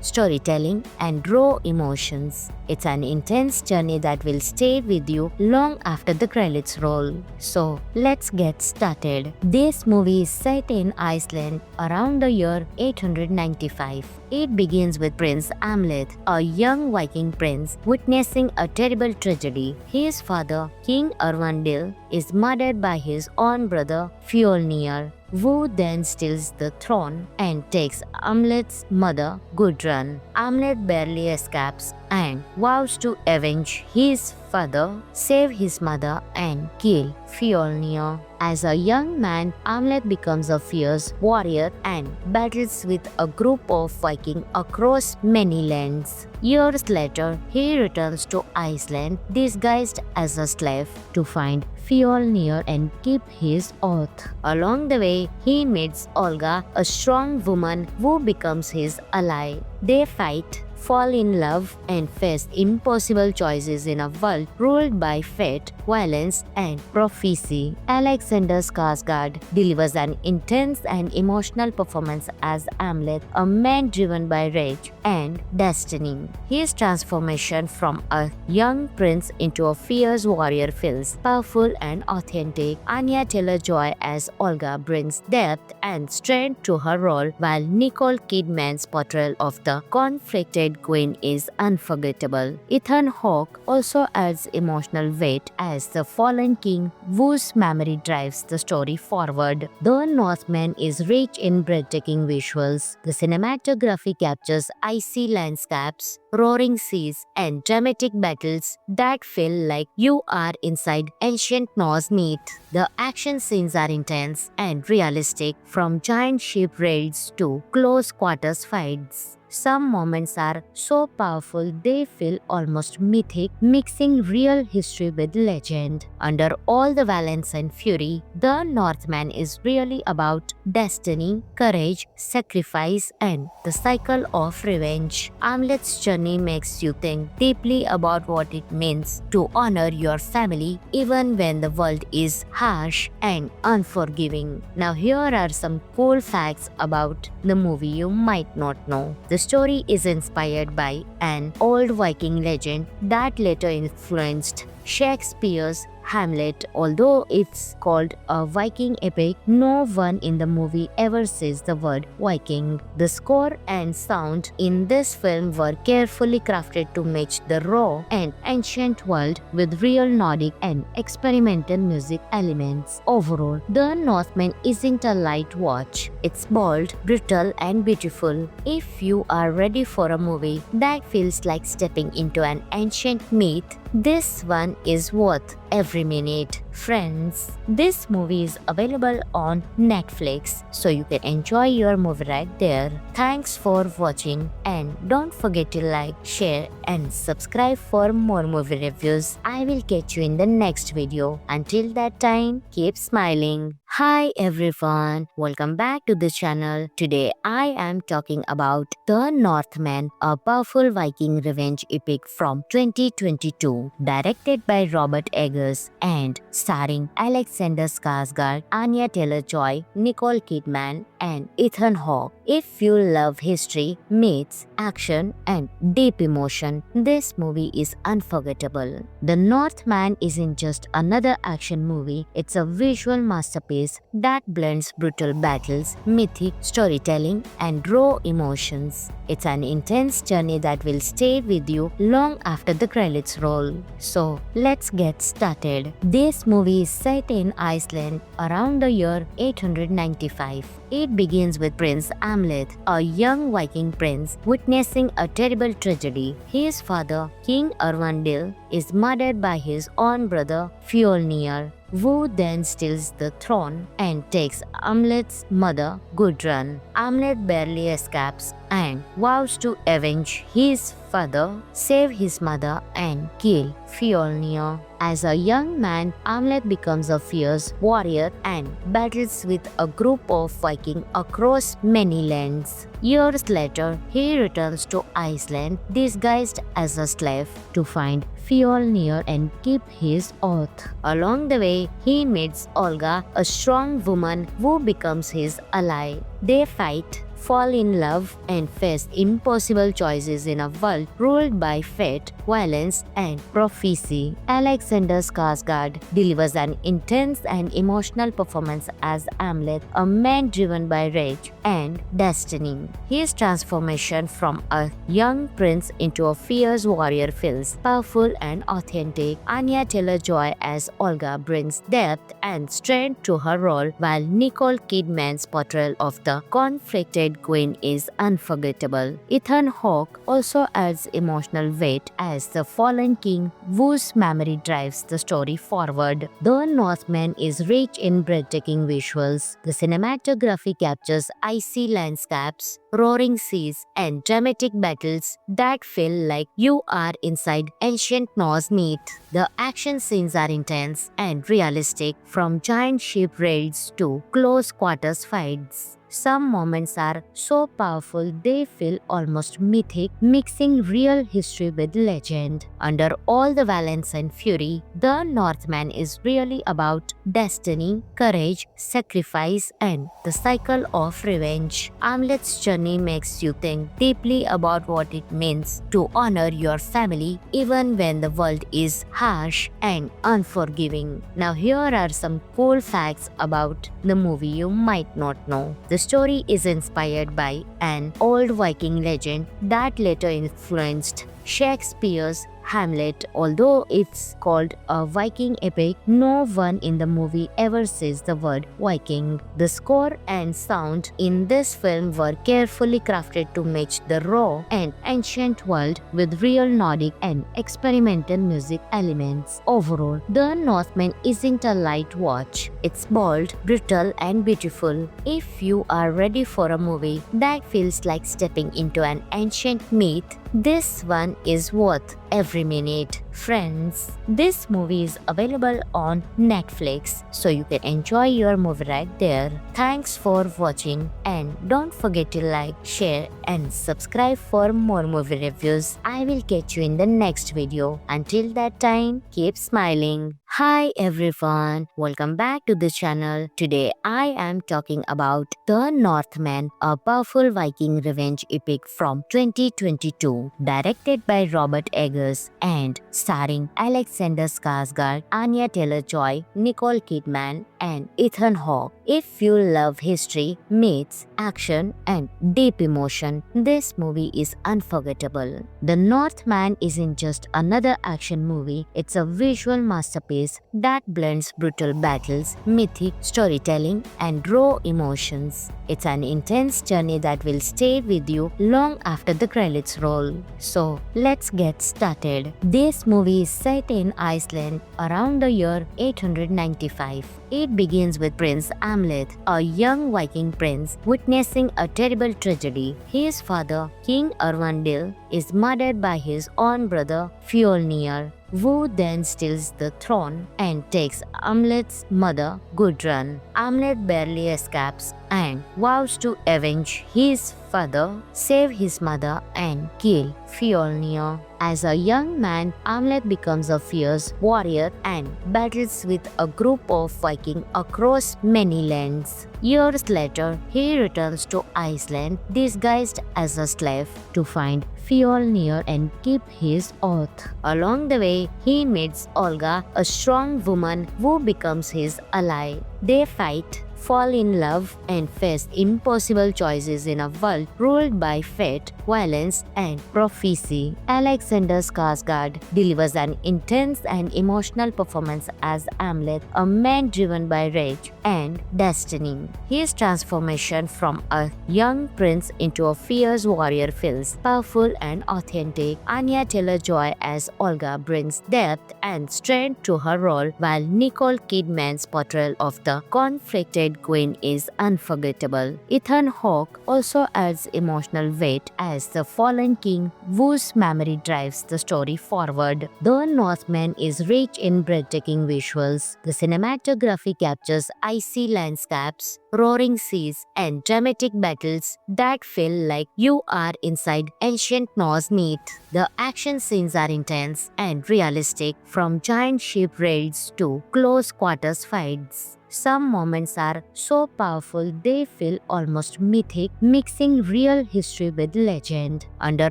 storytelling, and raw emotions. It's an intense journey that will stay with you long after the credits roll. So, let's get started. This movie is set in Iceland around the year 895. It begins with Prince Amlet, a young Viking prince, witnessing a terrible tragedy. His father, King Erwandil, is murdered by his own brother Fjolnir, who then steals the throne and takes Amlet's mother, Gudrun. Amlet barely escapes and vows to avenge his father, save his mother, and kill Fjolnir. As a young man, Amlet becomes a fierce warrior and battles with a group of Vikings across many lands. Years later, he returns to Iceland disguised as a slave to find Fjolnir and keep his oath. Along the way, he meets Olga, a strong woman who becomes his ally. They fight, fall in love, and face impossible choices in a world ruled by fate, violence, and prophecy. Alexander Skarsgård delivers an intense and emotional performance as Amlet, a man driven by rage and destiny. His transformation from a young prince into a fierce warrior feels powerful and authentic. Anya Taylor-Joy as Olga brings depth and strength to her role, while Nicole Kidman's portrayal of the conflicted queen is unforgettable. Ethan Hawke also adds emotional weight as the fallen king whose memory drives the story forward. The Northman is rich in breathtaking visuals. The cinematography captures icy landscapes, roaring seas, and dramatic battles that feel like you are inside ancient Norse myth. The action scenes are intense and realistic, from giant ship raids to close quarters fights. Some moments are so powerful they feel almost mythic, mixing real history with legend. Under all the violence and fury, The Northman is really about destiny, courage, sacrifice, and the cycle of revenge. Amlet's journey makes you think deeply about what it means to honor your family even when the world is harsh and unforgiving. Now, here are some cool facts about the movie you might not know. The story is inspired by an old Viking legend that later influenced Shakespeare's Hamlet. Although it's called a Viking epic, no one in the movie ever says the word Viking. The score and sound in this film were carefully crafted to match the raw and ancient world with real Nordic and experimental music elements. Overall, The Northman isn't a light watch. It's bold, brutal, and beautiful. If you are ready for a movie that feels like stepping into an ancient myth, this one is worth every minute. Friends, this movie is available on Netflix, so you can enjoy your movie right there. Thanks for watching, and don't forget to like, share, and subscribe for more movie reviews. I will catch you in the next video. Until that time, keep smiling. Hi everyone, welcome back to this channel. Today I am talking about The Northman, a powerful Viking revenge epic from 2022, directed by Robert Eggers and starring Alexander Skarsgård, Anya Taylor-Joy, Nicole Kidman, and Ethan Hawke. If you love history, myths, action, and deep emotion, this movie is unforgettable. The Northman isn't just another action movie, it's a visual masterpiece that blends brutal battles, mythic storytelling, and raw emotions. It's an intense journey that will stay with you long after the credits roll. So, let's get started. This movie is set in Iceland around the year 895. It begins with Prince Amleth, a young Viking prince, witnessing a terrible tragedy. His father, King Erwandil, is murdered by his own brother Fjolnir, who then steals the throne and takes Amleth's mother, Gudrun. Amleth barely escapes and vows to avenge his father, save his mother, and kill Fjolnir. As a young man, Amleth becomes a fierce warrior and battles with a group of Vikings across many lands. Years later, he returns to Iceland disguised as a slave to find Fjolnir and keep his oath. Along the way, he meets Olga, a strong woman who becomes his ally. They fight, fall in love, and face impossible choices in a world ruled by fate, violence, and prophecy. Alexander Skarsgård delivers an intense and emotional performance as Amleth, a man driven by rage and destiny. His transformation from a young prince into a fierce warrior feels powerful and authentic. Anya Taylor-Joy as Olga brings depth and strength to her role, while Nicole Kidman's portrayal of the conflicted queen is unforgettable. Ethan Hawke also adds emotional weight as the fallen king whose memory drives the story forward. The Northman is rich in breathtaking visuals. The cinematography captures icy landscapes, roaring seas, and dramatic battles that feel like you are inside ancient Norse myth. The action scenes are intense and realistic, from giant ship raids to close quarters fights. Some moments are so powerful they feel almost mythic, mixing real history with legend. Under all the violence and fury, The Northman is really about destiny, courage, sacrifice, and the cycle of revenge. Amleth's journey makes you think deeply about what it means to honor your family even when the world is harsh and unforgiving. Now here are some cool facts about the movie you might not know. The story is inspired by an old Viking legend that later influenced Shakespeare's Hamlet. Although it's called a Viking epic, no one in the movie ever says the word Viking. The score and sound in this film were carefully crafted to match the raw and ancient world with real Nordic and experimental music elements. Overall, The Northman isn't a light watch. It's bold, brutal, and beautiful. If you are ready for a movie that feels like stepping into an ancient myth, this one is worth every minute. Friends, this movie is available on Netflix, so you can enjoy your movie right there. Thanks for watching, and don't forget to like, share and subscribe for more movie reviews. I will catch you in the next video. Until that time, keep smiling. Hi everyone, welcome back to the channel. Today I am talking about The Northman, a powerful Viking revenge epic from 2022, directed by Robert Eggers and starring Alexander Skarsgård, Anya Taylor-Joy, Nicole Kidman and Ethan Hawke. If you love history, myths, action and deep emotion, this movie is unforgettable. The Northman isn't just another action movie, it's a visual masterpiece that blends brutal battles, mythic storytelling and raw emotions. It's an intense journey that will stay with you long after the credits roll. So let's get started. This movie is set in Iceland around the year 895. It begins with Prince Amleth, a young Viking prince, witnessing a terrible tragedy. His father, King Erwandil, is murdered by his own brother Fjolnir, who then steals the throne and takes Amleth's mother Gudrun. Amleth barely escapes and vows to avenge his father, save his mother and kill Fjolnir. As a young man, Amleth becomes a fierce warrior and battles with a group of Vikings across many lands. Years later, he returns to Iceland disguised as a slave to find Fjolnir and keep his oath. Along the way, he meets Olga, a strong woman who becomes his ally. They fight, fall in love and face impossible choices in a world ruled by fate, violence and prophecy. Alexander Skarsgård delivers an intense and emotional performance as Amleth, a man driven by rage and destiny. His transformation from a young prince into a fierce warrior feels powerful and authentic. Anya Taylor-Joy as Olga brings depth and strength to her role, while Nicole Kidman's portrayal of the conflicted queen is unforgettable. Ethan Hawke also adds emotional weight as the fallen king whose memory drives the story forward. The Northman is rich in breathtaking visuals. The cinematography captures icy landscapes, roaring seas, and dramatic battles that feel like you are inside ancient Norse myth. The action scenes are intense and realistic, from giant ship raids to close quarters fights. Some moments are so powerful they feel almost mythic, mixing real history with legend. Under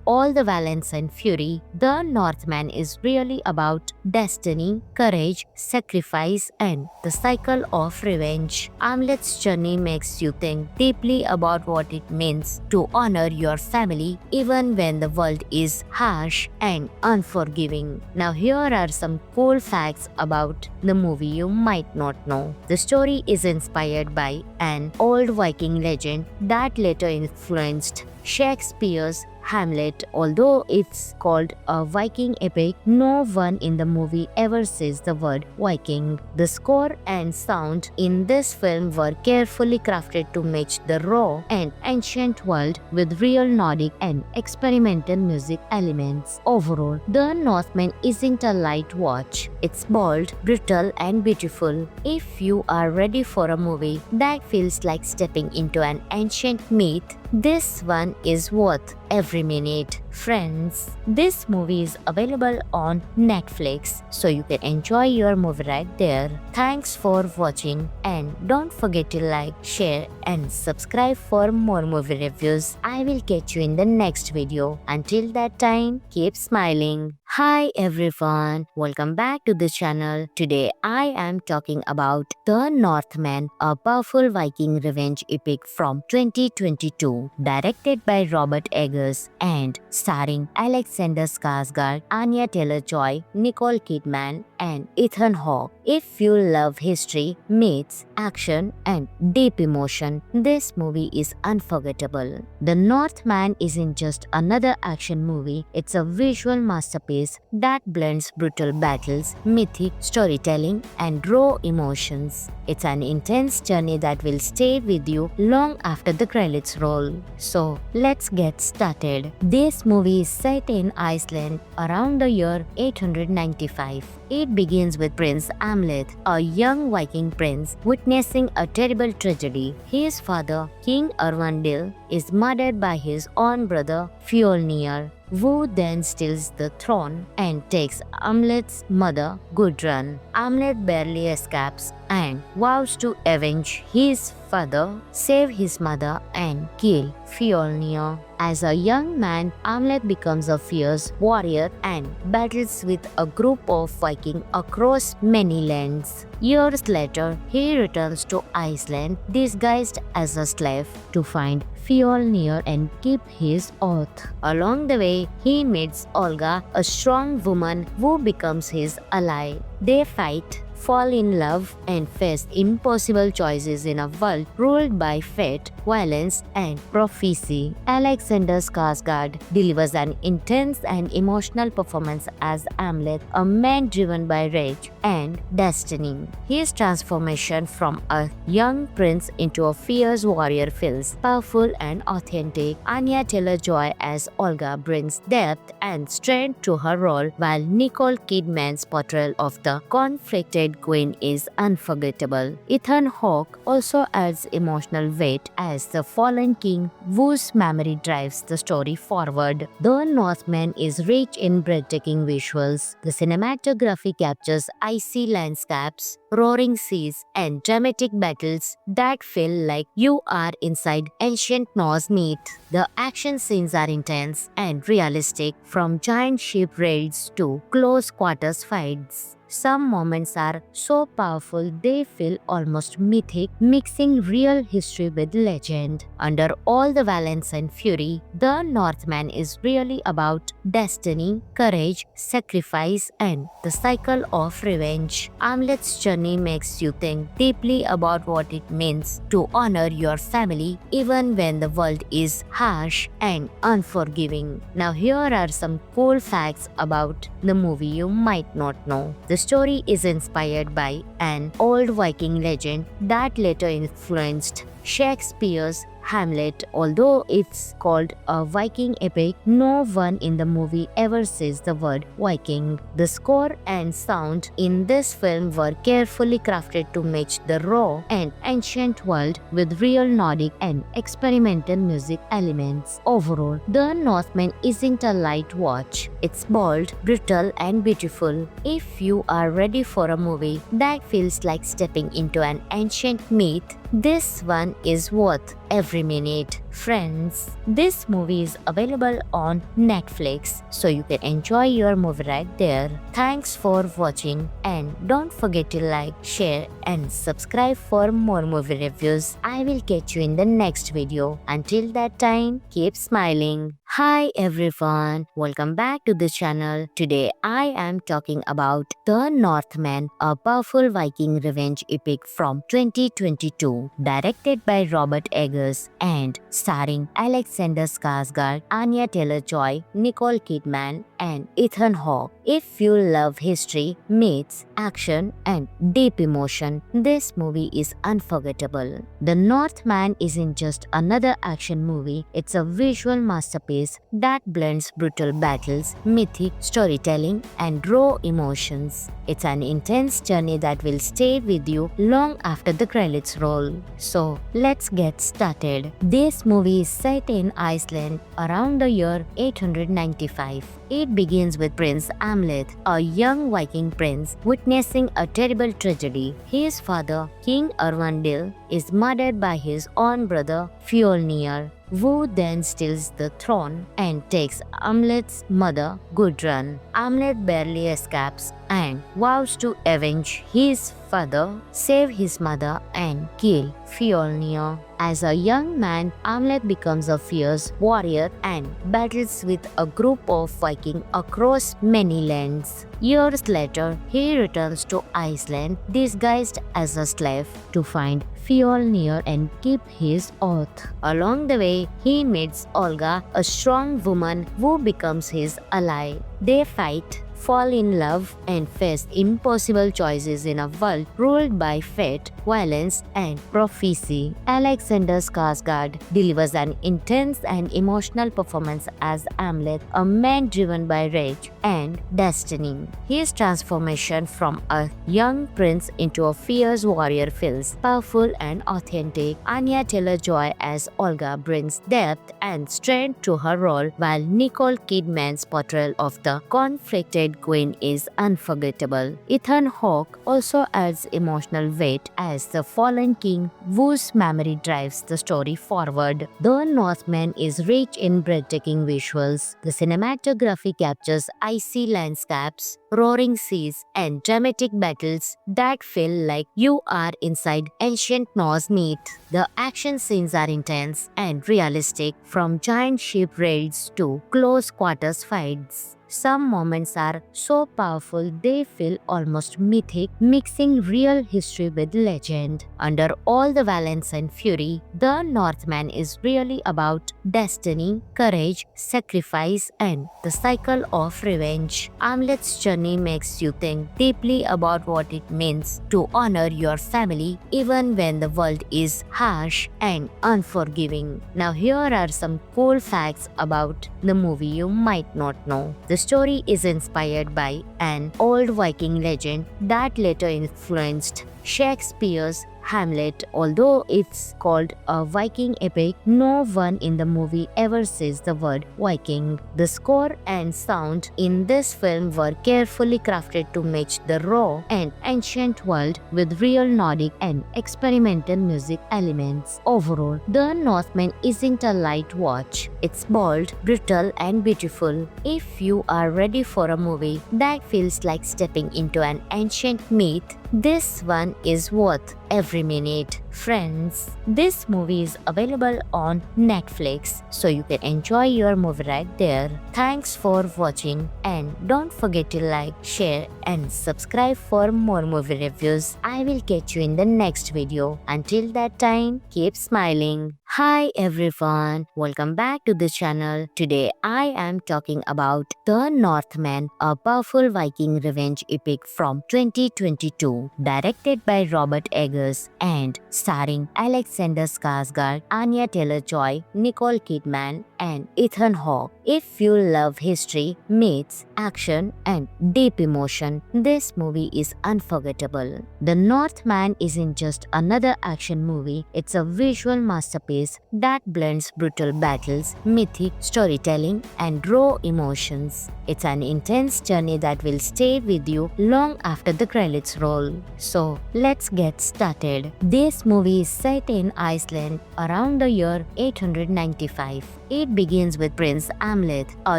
all the violence and fury, The Northman is really about destiny, courage, sacrifice, and the cycle of revenge. Amleth's journey makes you think deeply about what it means to honor your family even when the world is harsh and unforgiving. Now here are some cool facts about the movie you might not know. The story is inspired by an old Viking legend that later influenced Shakespeare's Hamlet. Although it's called a Viking epic, no one in the movie ever says the word Viking. The score and sound in this film were carefully crafted to match the raw and ancient world with real Nordic and experimental music elements. Overall, The Northman isn't a light watch. It's bold, brutal and beautiful. If you are ready for a movie that feels like stepping into an ancient myth, this one is worth every minute. Friends, this movie is available on Netflix, so you can enjoy your movie right there. Thanks for watching, and don't forget to like, share and subscribe for more movie reviews. I will catch you in the next video. Until that time, keep smiling. Hi everyone, welcome back to the channel. Today I am talking about The Northman, a powerful Viking revenge epic from 2022, directed by Robert Eggers and starring Alexander Skarsgård, Anya Taylor-Joy, Nicole Kidman and Ethan Hawke. If you love history, myths, action and deep emotion, this movie is unforgettable. The Northman isn't just another action movie, it's a visual masterpiece that blends brutal battles, mythic storytelling and raw emotions. It's an intense journey that will stay with you long after the credits roll. So let's get started. This movie is set in Iceland around the year 895. It It begins with Prince Amleth, a young Viking prince, witnessing a terrible tragedy. His father, King Erwandil, is murdered by his own brother Fjolnir, who then steals the throne and takes Amleth's mother, Gudrun. Amleth barely escapes and vows to avenge his father, save his mother, and kill Fjolnir. As a young man, Amleth becomes a fierce warrior and battles with a group of Vikings across many lands. Years later, he returns to Iceland disguised as a slave to find Fjolnir and keep his oath. Along the way, he meets Olga, a strong woman who becomes his ally. They fight, fall in love, and face impossible choices in a world ruled by fate, violence, and prophecy. Alexander Skarsgård delivers an intense and emotional performance as Amleth, a man driven by rage and destiny. His transformation from a young prince into a fierce warrior feels powerful and authentic. Anya Taylor-Joy as Olga brings depth and strength to her role, while Nicole Kidman's portrayal of the conflicted queen is unforgettable. Ethan Hawke also adds emotional weight as the fallen king whose memory drives the story forward. The Northman is rich in breathtaking visuals. The cinematography captures icy landscapes, roaring seas, and dramatic battles that feel like you are inside ancient Norse myth. The action scenes are intense and realistic, from giant ship raids to close quarters fights. Some moments are so powerful they feel almost mythic, mixing real history with legend. Under all the violence and fury, The Northman is really about destiny, courage, sacrifice, and the cycle of revenge. Amleth's journey makes you think deeply about what it means to honor your family even when the world is harsh and unforgiving. Now here are some cool facts about the movie you might not know. The story is inspired by an old Viking legend that later influenced Shakespeare's Hamlet. Although it's called a Viking epic, no one in the movie ever says the word Viking. The score and sound in this film were carefully crafted to match the raw and ancient world with real Nordic and experimental music elements. Overall, The Northman isn't a light watch. It's bold, brutal, and beautiful. If you are ready for a movie that feels like stepping into an ancient myth, this one is worth every minute. Friends, this movie is available on Netflix, so you can enjoy your movie right there. Thanks for watching, and don't forget to like, share, and subscribe for more movie reviews. I will catch you in the next video. Until that time, keep smiling. Hi everyone, welcome back to this channel. Today I am talking about The Northman, a powerful Viking revenge epic from 2022, directed by Robert Eggers and starring Alexander Skarsgård, Anya Taylor-Joy, Nicole Kidman, and Ethan Hawke. If you love history, myths, action, and deep emotion, this movie is unforgettable. The Northman isn't just another action movie, it's a visual masterpiece that blends brutal battles, mythic storytelling, and raw emotions. It's an intense journey that will stay with you long after the credits roll. So, let's get started. This movie is set in Iceland around the year 895. It begins with Prince Amleth, a young Viking prince, witnessing a terrible tragedy. His father, King Erwandil, is murdered by his own brother Fjolnir, who then steals the throne and takes Amleth's mother, Gudrun. Amleth barely escapes and vows to avenge his father, save his mother, and kill Fjolnir. As a young man, Amleth becomes a fierce warrior and battles with a group of Vikings across many lands. Years later, he returns to Iceland disguised as a slave to find Fjolnir and keep his oath. Along the way, he meets Olga, a strong woman who becomes his ally. They fight, fall in love, and face impossible choices in a world ruled by fate, violence, and prophecy. Alexander Skarsgård delivers an intense and emotional performance as Hamlet, a man driven by rage and destiny. His transformation from a young prince into a fierce warrior feels powerful and authentic. Anya Taylor-Joy as Olga brings depth and strength to her role, while Nicole Kidman's portrayal of the conflicted queen is unforgettable. Ethan Hawke also adds emotional weight as the fallen king whose memory drives the story forward. The Northman is rich in breathtaking visuals. The cinematography captures icy landscapes, roaring seas, and dramatic battles that feel like you are inside ancient Norse myth. The action scenes are intense and realistic, from giant ship raids to close quarters fights. Some moments are so powerful they feel almost mythic, mixing real history with legend. Under all the violence and fury, The Northman is really about destiny, courage, sacrifice, and the cycle of revenge. Hamlet's journey makes you think deeply about what it means to honor your family even when the world is harsh and unforgiving. Now here are some cool facts about the movie you might not know. The story is inspired by an old Viking legend that later influenced Shakespeare's Hamlet. Although it's called a Viking epic, no one in the movie ever says the word Viking. The score and sound in this film were carefully crafted to match the raw and ancient world with real Nordic and experimental music elements. Overall, The Northman isn't a light watch. It's bold, brutal, and beautiful. If you are ready for a movie that feels like stepping into an ancient myth, this one is worth every minute. Friends, this movie is available on Netflix, so you can enjoy your movie right there. Thanks for watching, and don't forget to like, share, and subscribe for more movie reviews. I will catch you in the next video. Until that time, keep smiling. Hi everyone, welcome back to the channel. Today I am talking about The Northman, a powerful Viking revenge epic from 2022, directed by Robert Eggers and starring Alexander Skarsgård, Anya Taylor-Joy, Nicole Kidman, and Ethan Hawke. If you love history, myths, action, and deep emotion, this movie is unforgettable. The Northman isn't just another action movie, it's a visual masterpiece that blends brutal battles, mythic storytelling, and raw emotions. It's an intense journey that will stay with you long after the credits roll. So, let's get started. This movie is set in Iceland around the year 895. It begins with Prince Hamlet, a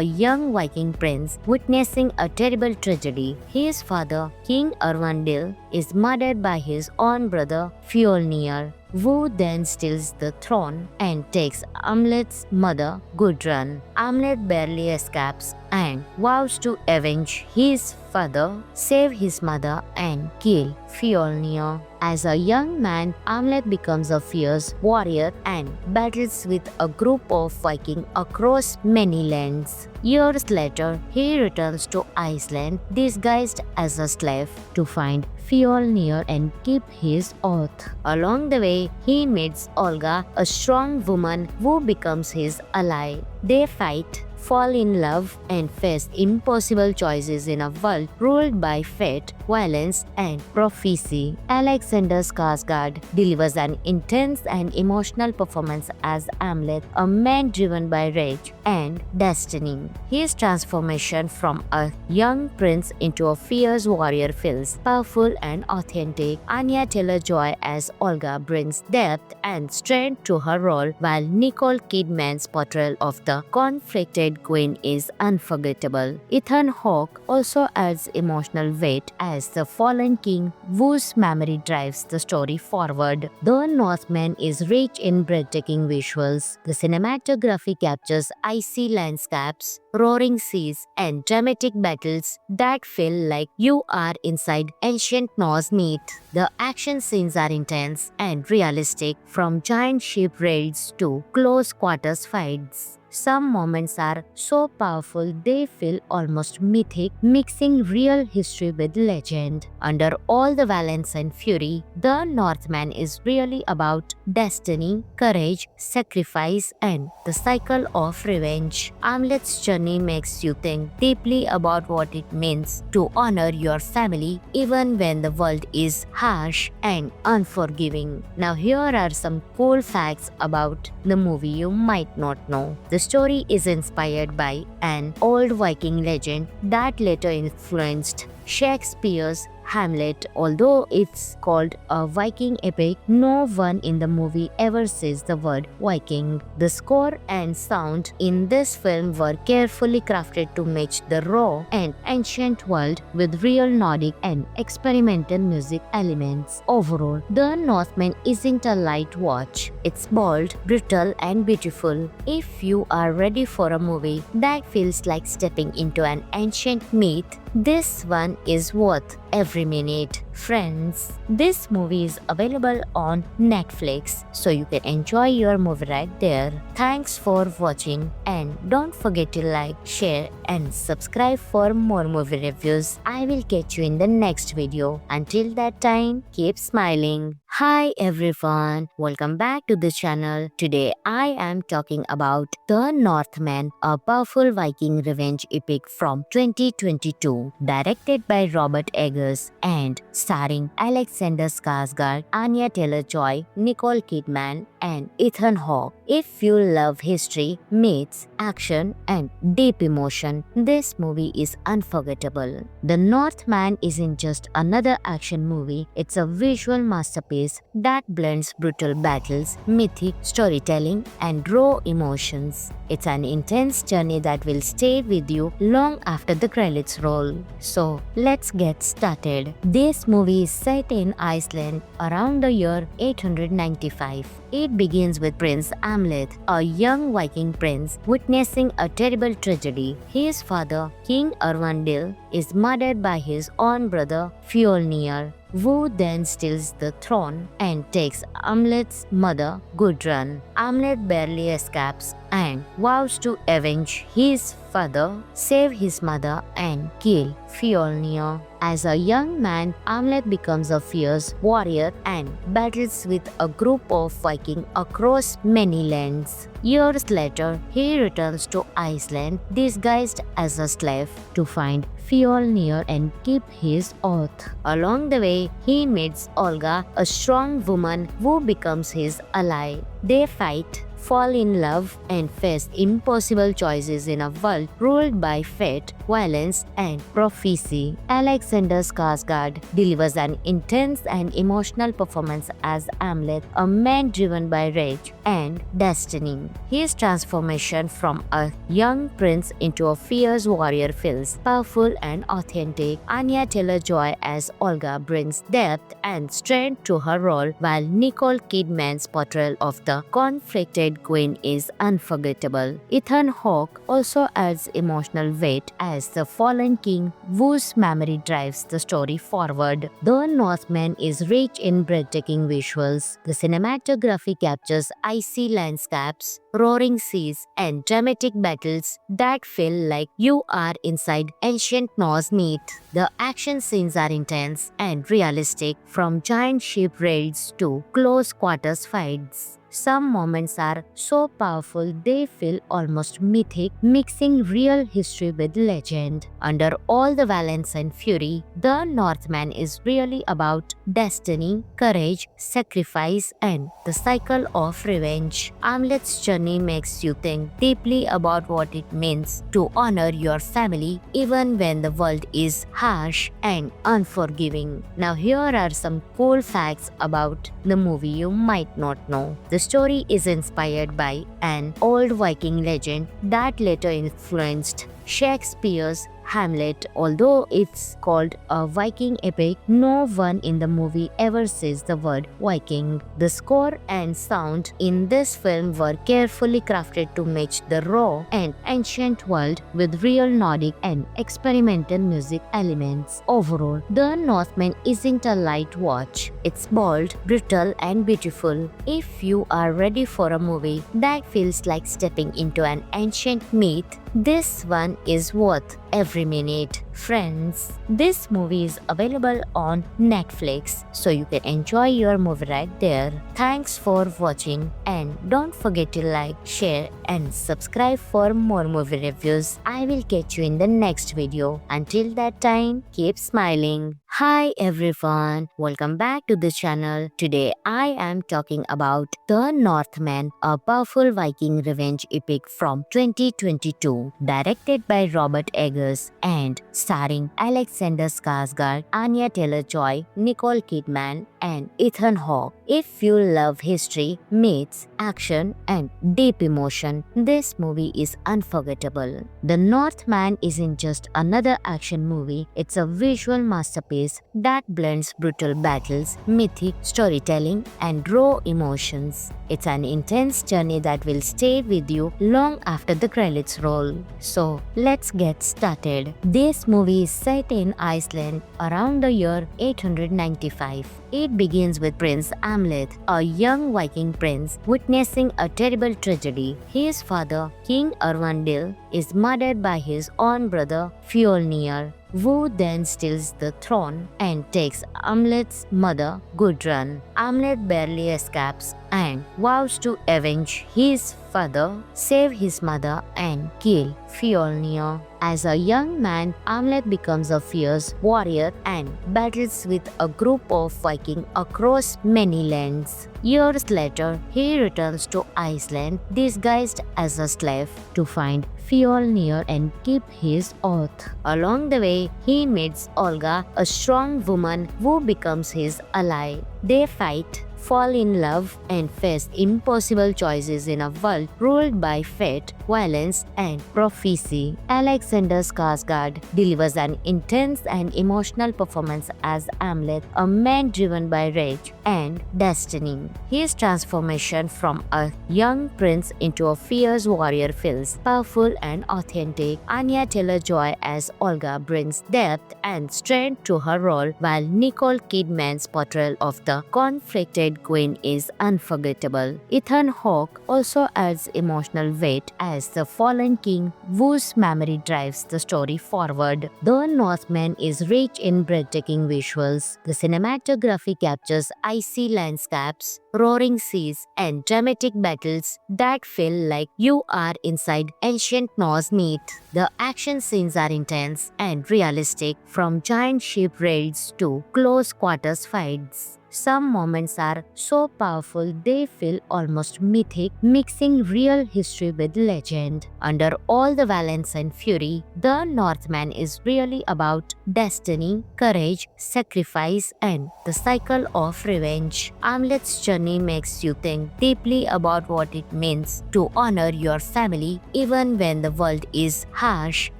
young Viking prince, witnessing a terrible tragedy. His father, King Erwindil, is murdered by his own brother Fjolnir, who then steals the throne and takes Hamlet's mother, Gudrun. Hamlet barely escapes and vows to avenge his father, save his mother, and kill Fjolnir. As a young man, Hamlet becomes a fierce warrior and battles with a group of Vikings across many lands. Years later, he returns to Iceland disguised as a slave to find Fjolnir and keep his oath. Along the way, he meets Olga, a strong woman who becomes his ally. They fight, fall in love, and face impossible choices in a world ruled by fate, violence, and prophecy. Alexander Skarsgård delivers an intense and emotional performance as Hamlet, a man driven by rage and destiny. His transformation from a young prince into a fierce warrior feels powerful and authentic. Anya Taylor-Joy as Olga brings depth and strength to her role, while Nicole Kidman's portrayal of the conflicted queen is unforgettable. Ethan Hawke also adds emotional weight as the fallen king whose memory drives the story forward. The Northman is rich in breathtaking visuals. The cinematography captures icy landscapes, roaring seas, and dramatic battles that feel like you are inside ancient Norse myth. The action scenes are intense and realistic, from giant ship raids to close quarters fights. Some moments are so powerful they feel almost mythic, mixing real history with legend. Under all the violence and fury, The Northman is really about destiny, courage, sacrifice, and the cycle of revenge. Amlet's journey makes you think deeply about what it means to honor your family even when the world is harsh and unforgiving. Now, here are some cool facts about the movie you might not know. The story is inspired by an old Viking legend that later influenced Shakespeare's Hamlet. Although it's called a Viking epic, no one in the movie ever says the word Viking. The score and sound in this film were carefully crafted to match the raw and ancient world with real Nordic and experimental music elements. Overall, The Northman isn't a light watch. It's bold, brutal, and beautiful. If you are ready for a movie that feels like stepping into an ancient myth, this one is worth every minute. Friends, this movie is available on Netflix, so you can enjoy your movie right there. Thanks for watching, and don't forget to like, share, and subscribe for more movie reviews. I will catch you in the next video. Until that time, keep smiling. Hi everyone, welcome back to the channel. Today I am talking about The Northman, a powerful Viking revenge epic from 2022, directed by Robert Eggers and starring Alexander Skarsgård, Anya Taylor-Joy, Nicole Kidman, and Ethan Hawke. If you love history, myths, action, and deep emotion, this movie is unforgettable. The Northman isn't just another action movie, it's a visual masterpiece that blends brutal battles, mythic storytelling, and raw emotions. It's an intense journey that will stay with you long after the credits roll. So, let's get started. This movie is set in Iceland around the year 895. It begins with Prince Amlet, a young Viking prince, witnessing a terrible tragedy. His father, King Erwandil, is murdered by his own brother Fjolnir, who then steals the throne and takes Amlet's mother, Gudrun. Amlet barely escapes and vows to avenge his father, save his mother, and kill Fjolnir. As a young man, Amlet becomes a fierce warrior and battles with a group of Vikings across many lands. Years later, he returns to Iceland disguised as a slave to find Fjolnir and keep his oath. Along the way, he meets Olga, a strong woman who becomes his ally. They fight, fall in love, and face impossible choices in a world ruled by fate, violence, and prophecy. Alexander Skarsgård delivers an intense and emotional performance as Amlet, a man driven by rage and destiny. His transformation from a young prince into a fierce warrior feels powerful and authentic. Anya Taylor-Joy as Olga brings depth and strength to her role, while Nicole Kidman's portrayal of the conflicted queen is unforgettable. Ethan Hawke also adds emotional weight as the fallen king whose memory drives the story forward. The Northman is rich in breathtaking visuals. The cinematography captures icy landscapes, roaring seas, and dramatic battles that feel like you are inside ancient Norse myth. The action scenes are intense and realistic, from giant ship raids to close quarters fights. Some moments are so powerful they feel almost mythic, mixing real history with legend. Under all the violence and fury, The Northman is really about destiny, courage, sacrifice, and the cycle of revenge. Amlet's journey makes you think deeply about what it means to honor your family even when the world is harsh and unforgiving. Now, here are some cool facts about the movie you might not know. The story is inspired by an old Viking legend that later influenced Shakespeare's Hamlet. Although it's called a Viking epic, no one in the movie ever says the word Viking. The score and sound in this film were carefully crafted to match the raw and ancient world with real Nordic and experimental music elements. Overall, The Northman isn't a light watch. It's bold, brutal, and beautiful. If you are ready for a movie that feels like stepping into an ancient myth, this one is worth every minute. Friends, this movie is available on Netflix, so you can enjoy your movie right there. Thanks for watching, and don't forget to like, share, and subscribe for more movie reviews. I will catch you in the next video. Until that time, keep smiling. Hi everyone, welcome back to this channel. Today I am talking about The Northman, a powerful Viking revenge epic from 2022, directed by Robert Eggers and starring Alexander Skarsgård, Anya Taylor-Joy, Nicole Kidman, and Ethan Hawke. If you love history, myths, action, and deep emotion, this movie is unforgettable. The Northman isn't just another action movie, it's a visual masterpiece that blends brutal battles, mythic storytelling, and raw emotions. It's an intense journey that will stay with you long after the credits roll. So, let's get started. This movie is set in Iceland around the year 895. It begins with Prince Amleth, a young Viking prince, witnessing a terrible tragedy. His father, King Erwandil, is murdered by his own brother Fjolnir, who then steals the throne and takes Amleth's mother, Gudrun. Amleth barely escapes and vows to avenge his father, save his mother, and kill Fjolnir. As a young man, Amleth becomes a fierce warrior and battles with a group of Vikings across many lands. Years later, he returns to Iceland disguised as a slave to find Fjolnir and keep his oath. Along the way, he meets Olga, a strong woman who becomes his ally. They fight, fall in love, and face impossible choices in a world ruled by fate, violence, and prophecy. Alexander Skarsgård delivers an intense and emotional performance as Amleth, a man driven by rage and destiny. His transformation from a young prince into a fierce warrior feels powerful and authentic. Anya Taylor-Joy as Olga brings depth and strength to her role, while Nicole Kidman's portrayal of the conflicted queen is unforgettable. Ethan Hawke also adds emotional weight as the fallen king whose memory drives the story forward. The Northman is rich in breathtaking visuals. The cinematography captures icy landscapes, roaring seas, and dramatic battles that feel like you are inside ancient Norse myth. The action scenes are intense and realistic, from giant ship raids to close quarters fights. Some moments are so powerful they feel almost mythic, mixing real history with legend. Under all the violence and fury, The Northman is really about destiny, courage, sacrifice, and the cycle of revenge. Amleth's journey makes you think deeply about what it means to honor your family even when the world is harsh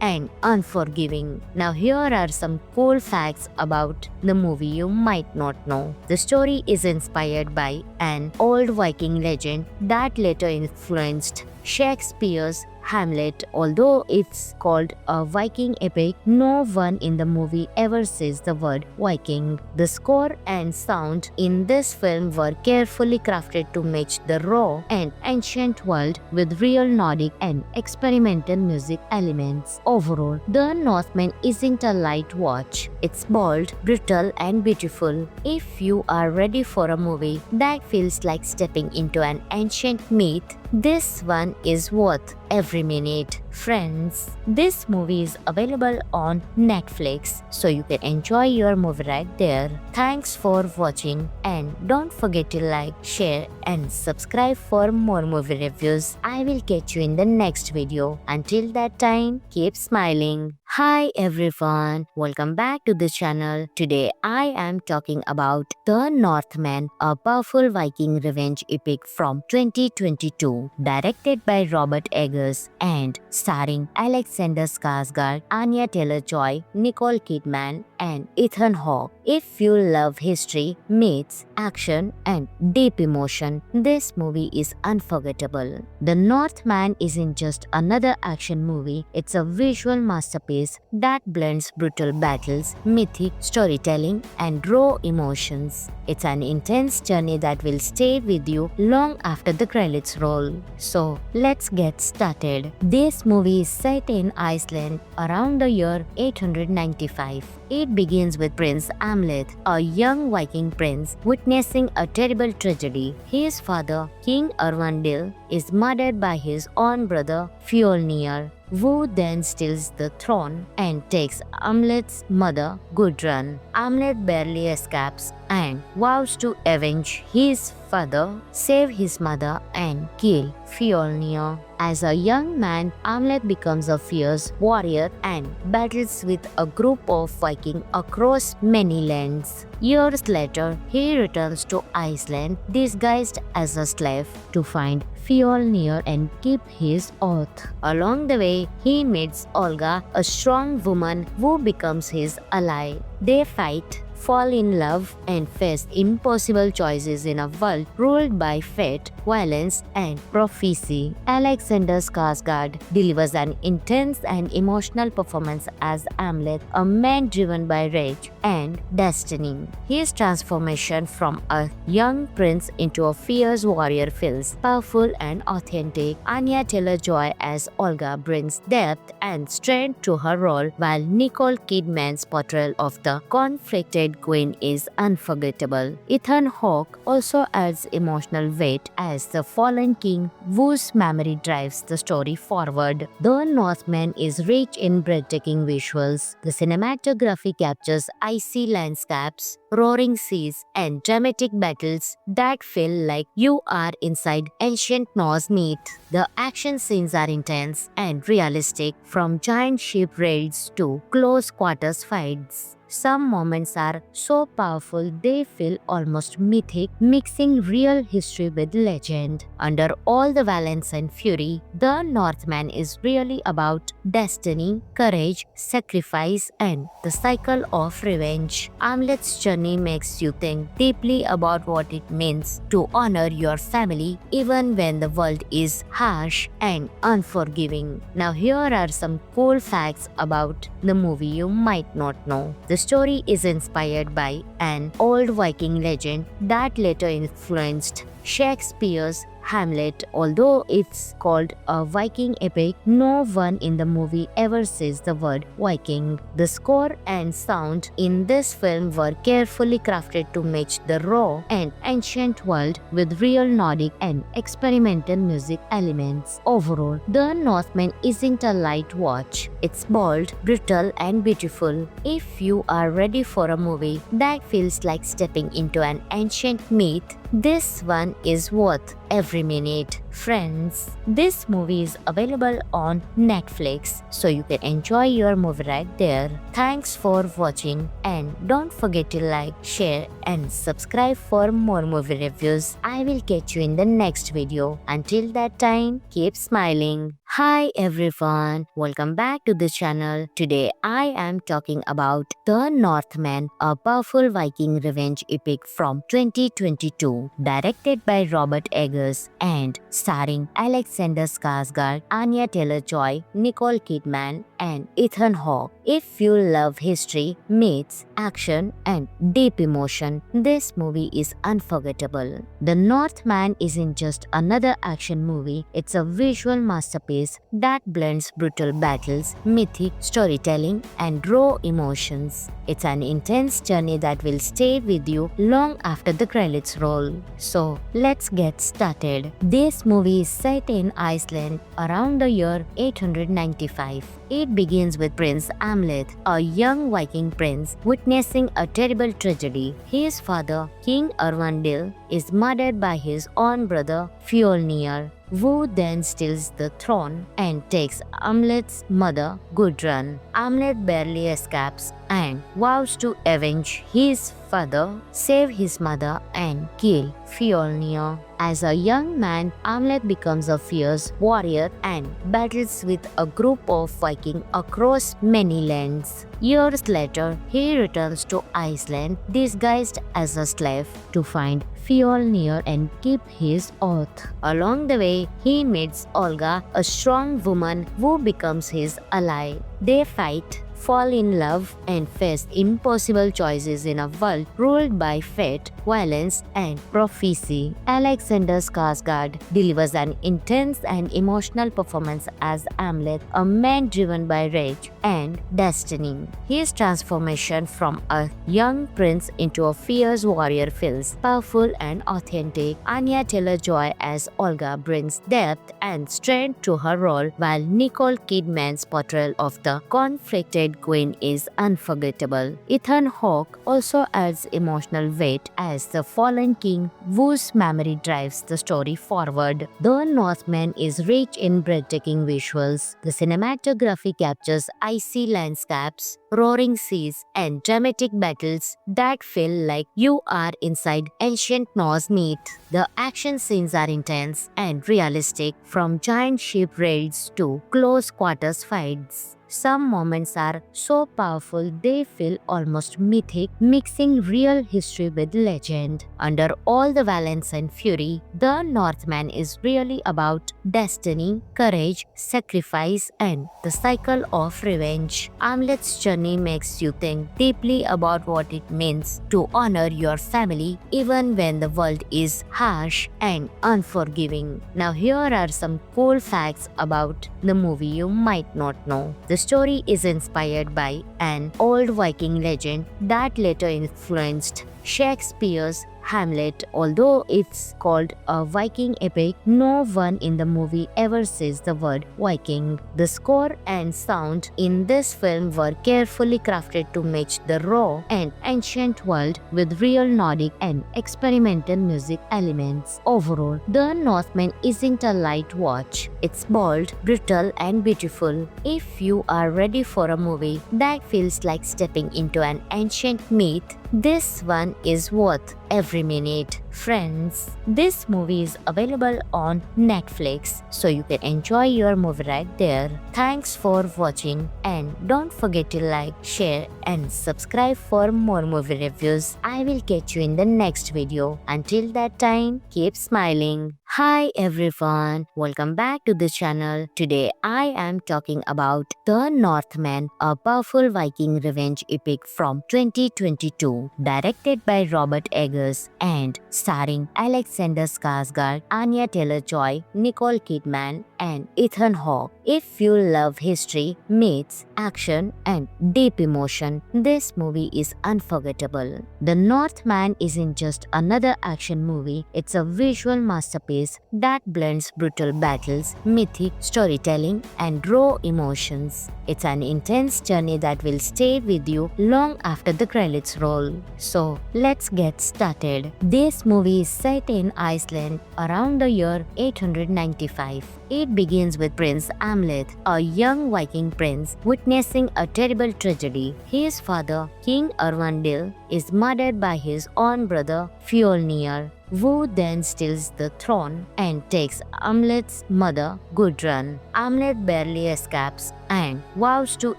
and unforgiving. Now here are some cool facts about the movie you might not know. The story is inspired by an old Viking legend that later influenced Shakespeare's Hamlet. Although it's called a Viking epic, no one in the movie ever says the word Viking. The score and sound in this film were carefully crafted to match the raw and ancient world with real Nordic and experimental music elements. Overall, The Northman isn't a light watch. It's bold, brutal, and beautiful. If you are ready for a movie that feels like stepping into an ancient myth, this one is worth every minute. Friends, this movie is available on Netflix, so you can enjoy your movie right there. Thanks for watching, and don't forget to like, share, and subscribe for more movie reviews. I will catch you in the next video. Until that time, keep smiling. Hi everyone, welcome back to this channel. Today I am talking about The Northman, a powerful Viking revenge epic from 2022, directed by Robert Eggers and starring Alexander Skarsgård, Anya Taylor-Joy, Nicole Kidman, and Ethan Hawke. If you love history, myths, action, and deep emotion, this movie is unforgettable. The Northman isn't just another action movie, it's a visual masterpiece that blends brutal battles, mythic storytelling, and raw emotions. It's an intense journey that will stay with you long after the credits roll. So, let's get started. This movie is set in Iceland around the year 895. It begins with Prince Amleth, a young Viking prince, witnessing a terrible tragedy. His father, King Erwandil, is murdered by his own brother Fjolnir, who then steals the throne and takes Amleth's mother, Gudrun. Amleth barely escapes and vows to avenge his father, save his mother, and kill Fjolnir. As a young man, Amleth becomes a fierce warrior and battles with a group of Vikings across many lands. Years later, he returns to Iceland disguised as a slave to find Fjolnir and keep his oath. Along the way, he meets Olga, a strong woman who becomes his ally. They fight, fall in love, and face impossible choices in a world ruled by fate, violence, and prophecy. Alexander Skarsgård delivers an intense and emotional performance as Amleth, a man driven by rage and destiny. His transformation from a young prince into a fierce warrior feels powerful and authentic. Anya Taylor-Joy as Olga brings depth and strength to her role, while Nicole Kidman's portrayal of the conflicted queen is unforgettable. Ethan Hawke also adds emotional weight as the fallen king whose memory drives the story forward. The Northman is rich in breathtaking visuals. The cinematography captures icy landscapes, roaring seas, and dramatic battles that feel like you are inside ancient Norse myth. The action scenes are intense and realistic, from giant ship raids to close quarters fights. Some moments are so powerful they feel almost mythic, mixing real history with legend. Under all the violence and fury, The Northman is really about destiny, courage, sacrifice, and the cycle of revenge. Amleth's journey makes you think deeply about what it means to honor your family even when the world is harsh and unforgiving. Now here are some cool facts about the movie you might not know. The story is inspired by an old Viking legend that later influenced Shakespeare's Hamlet. Although it's called a Viking epic, no one in the movie ever says the word Viking. The score and sound in this film were carefully crafted to match the raw and ancient world with real Nordic and experimental music elements. Overall, The Northman isn't a light watch. It's bold, brutal, and beautiful. If you are ready for a movie that feels like stepping into an ancient myth, this one is worth every minute. Friends, this movie is available on Netflix, so you can enjoy your movie right there. Thanks for watching, and don't forget to like, share, and subscribe for more movie reviews. I will catch you in the next video. Until that time, keep smiling. Hi everyone, welcome back to this channel. Today I am talking about The Northman, a powerful Viking revenge epic from 2022, directed by Robert Eggers and starring Alexander Skarsgård, Anya Taylor-Joy, Nicole Kidman, and Ethan Hawke. If you love history, myths, action, and deep emotion, this movie is unforgettable. The Northman isn't just another action movie, it's a visual masterpiece that blends brutal battles, mythic storytelling, and raw emotions. It's an intense journey that will stay with you long after the credits roll. So, let's get started. This movie is set in Iceland around the year 895. It begins with Prince Amleth, Amleth, a young Viking prince witnessing a terrible tragedy. His father, King Erwandil, is murdered by his own brother Fjolnir, who then steals the throne and takes Amleth's mother Gudrun. Amleth barely escapes and vows to avenge his father, save his mother and kill Fjolnir. As a young man, Amleth becomes a fierce warrior and battles with a group of Vikings across many lands. Years later, he returns to Iceland disguised as a slave to find Fjolnir and keep his oath. Along the way, he meets Olga, a strong woman who becomes his ally. They fight, fall in love, and face impossible choices in a world ruled by fate, violence, and prophecy. Alexander Skarsgård delivers an intense and emotional performance as Amleth, a man driven by rage and destiny. His transformation from a young prince into a fierce warrior feels powerful and authentic. Anya Taylor-Joy as Olga brings depth and strength to her role, while Nicole Kidman's portrayal of the conflicted queen is unforgettable. Ethan Hawke also adds emotional weight as the fallen king whose memory drives the story forward. The Northman is rich in breathtaking visuals. The cinematography captures icy landscapes, roaring seas, and dramatic battles that feel like you are inside ancient Norse myth. The action scenes are intense and realistic, from giant ship raids to close quarters fights. Some moments are so powerful they feel almost mythic, mixing real history with legend. Under all the violence and fury, The Northman is really about destiny, courage, sacrifice, and the cycle of revenge. Amleth's journey makes you think deeply about what it means to honor your family even when the world is harsh and unforgiving. Now here are some cool facts about the movie you might not know. The story is inspired by an old Viking legend that later influenced Shakespeare's Hamlet. Although it's called a Viking epic, no one in the movie ever says the word Viking. The score and sound in this film were carefully crafted to match the raw and ancient world with real Nordic and experimental music elements. Overall, The Northman isn't a light watch. It's bold, brutal, and beautiful. If you are ready for a movie that feels like stepping into an ancient myth, this one is worth every minute. Friends, this movie is available on Netflix, so you can enjoy your movie right there. Thanks for watching, and don't forget to like, share, and subscribe for more movie reviews. I will catch you in the next video. Until that time, keep smiling. Hi everyone, welcome back to this channel. Today I am talking about The Northman, a powerful Viking revenge epic from 2022, directed by Robert Eggers and starring Alexander Skarsgård, Anya Taylor-Joy, Nicole Kidman, and Ethan Hawke. If you love history, myths, action, and deep emotion, this movie is unforgettable. The Northman isn't just another action movie, it's a visual masterpiece that blends brutal battles, mythic storytelling, and raw emotions. It's an intense journey that will stay with you long after the credits roll. So, let's get started. This movie is set in Iceland around the year 895. It begins with Prince Amleth, a young Viking prince witnessing a terrible tragedy. His father, King Erwandil, is murdered by his own brother Fjolnir, who then steals the throne and takes Amleth's mother Gudrun. Amleth barely escapes and vows to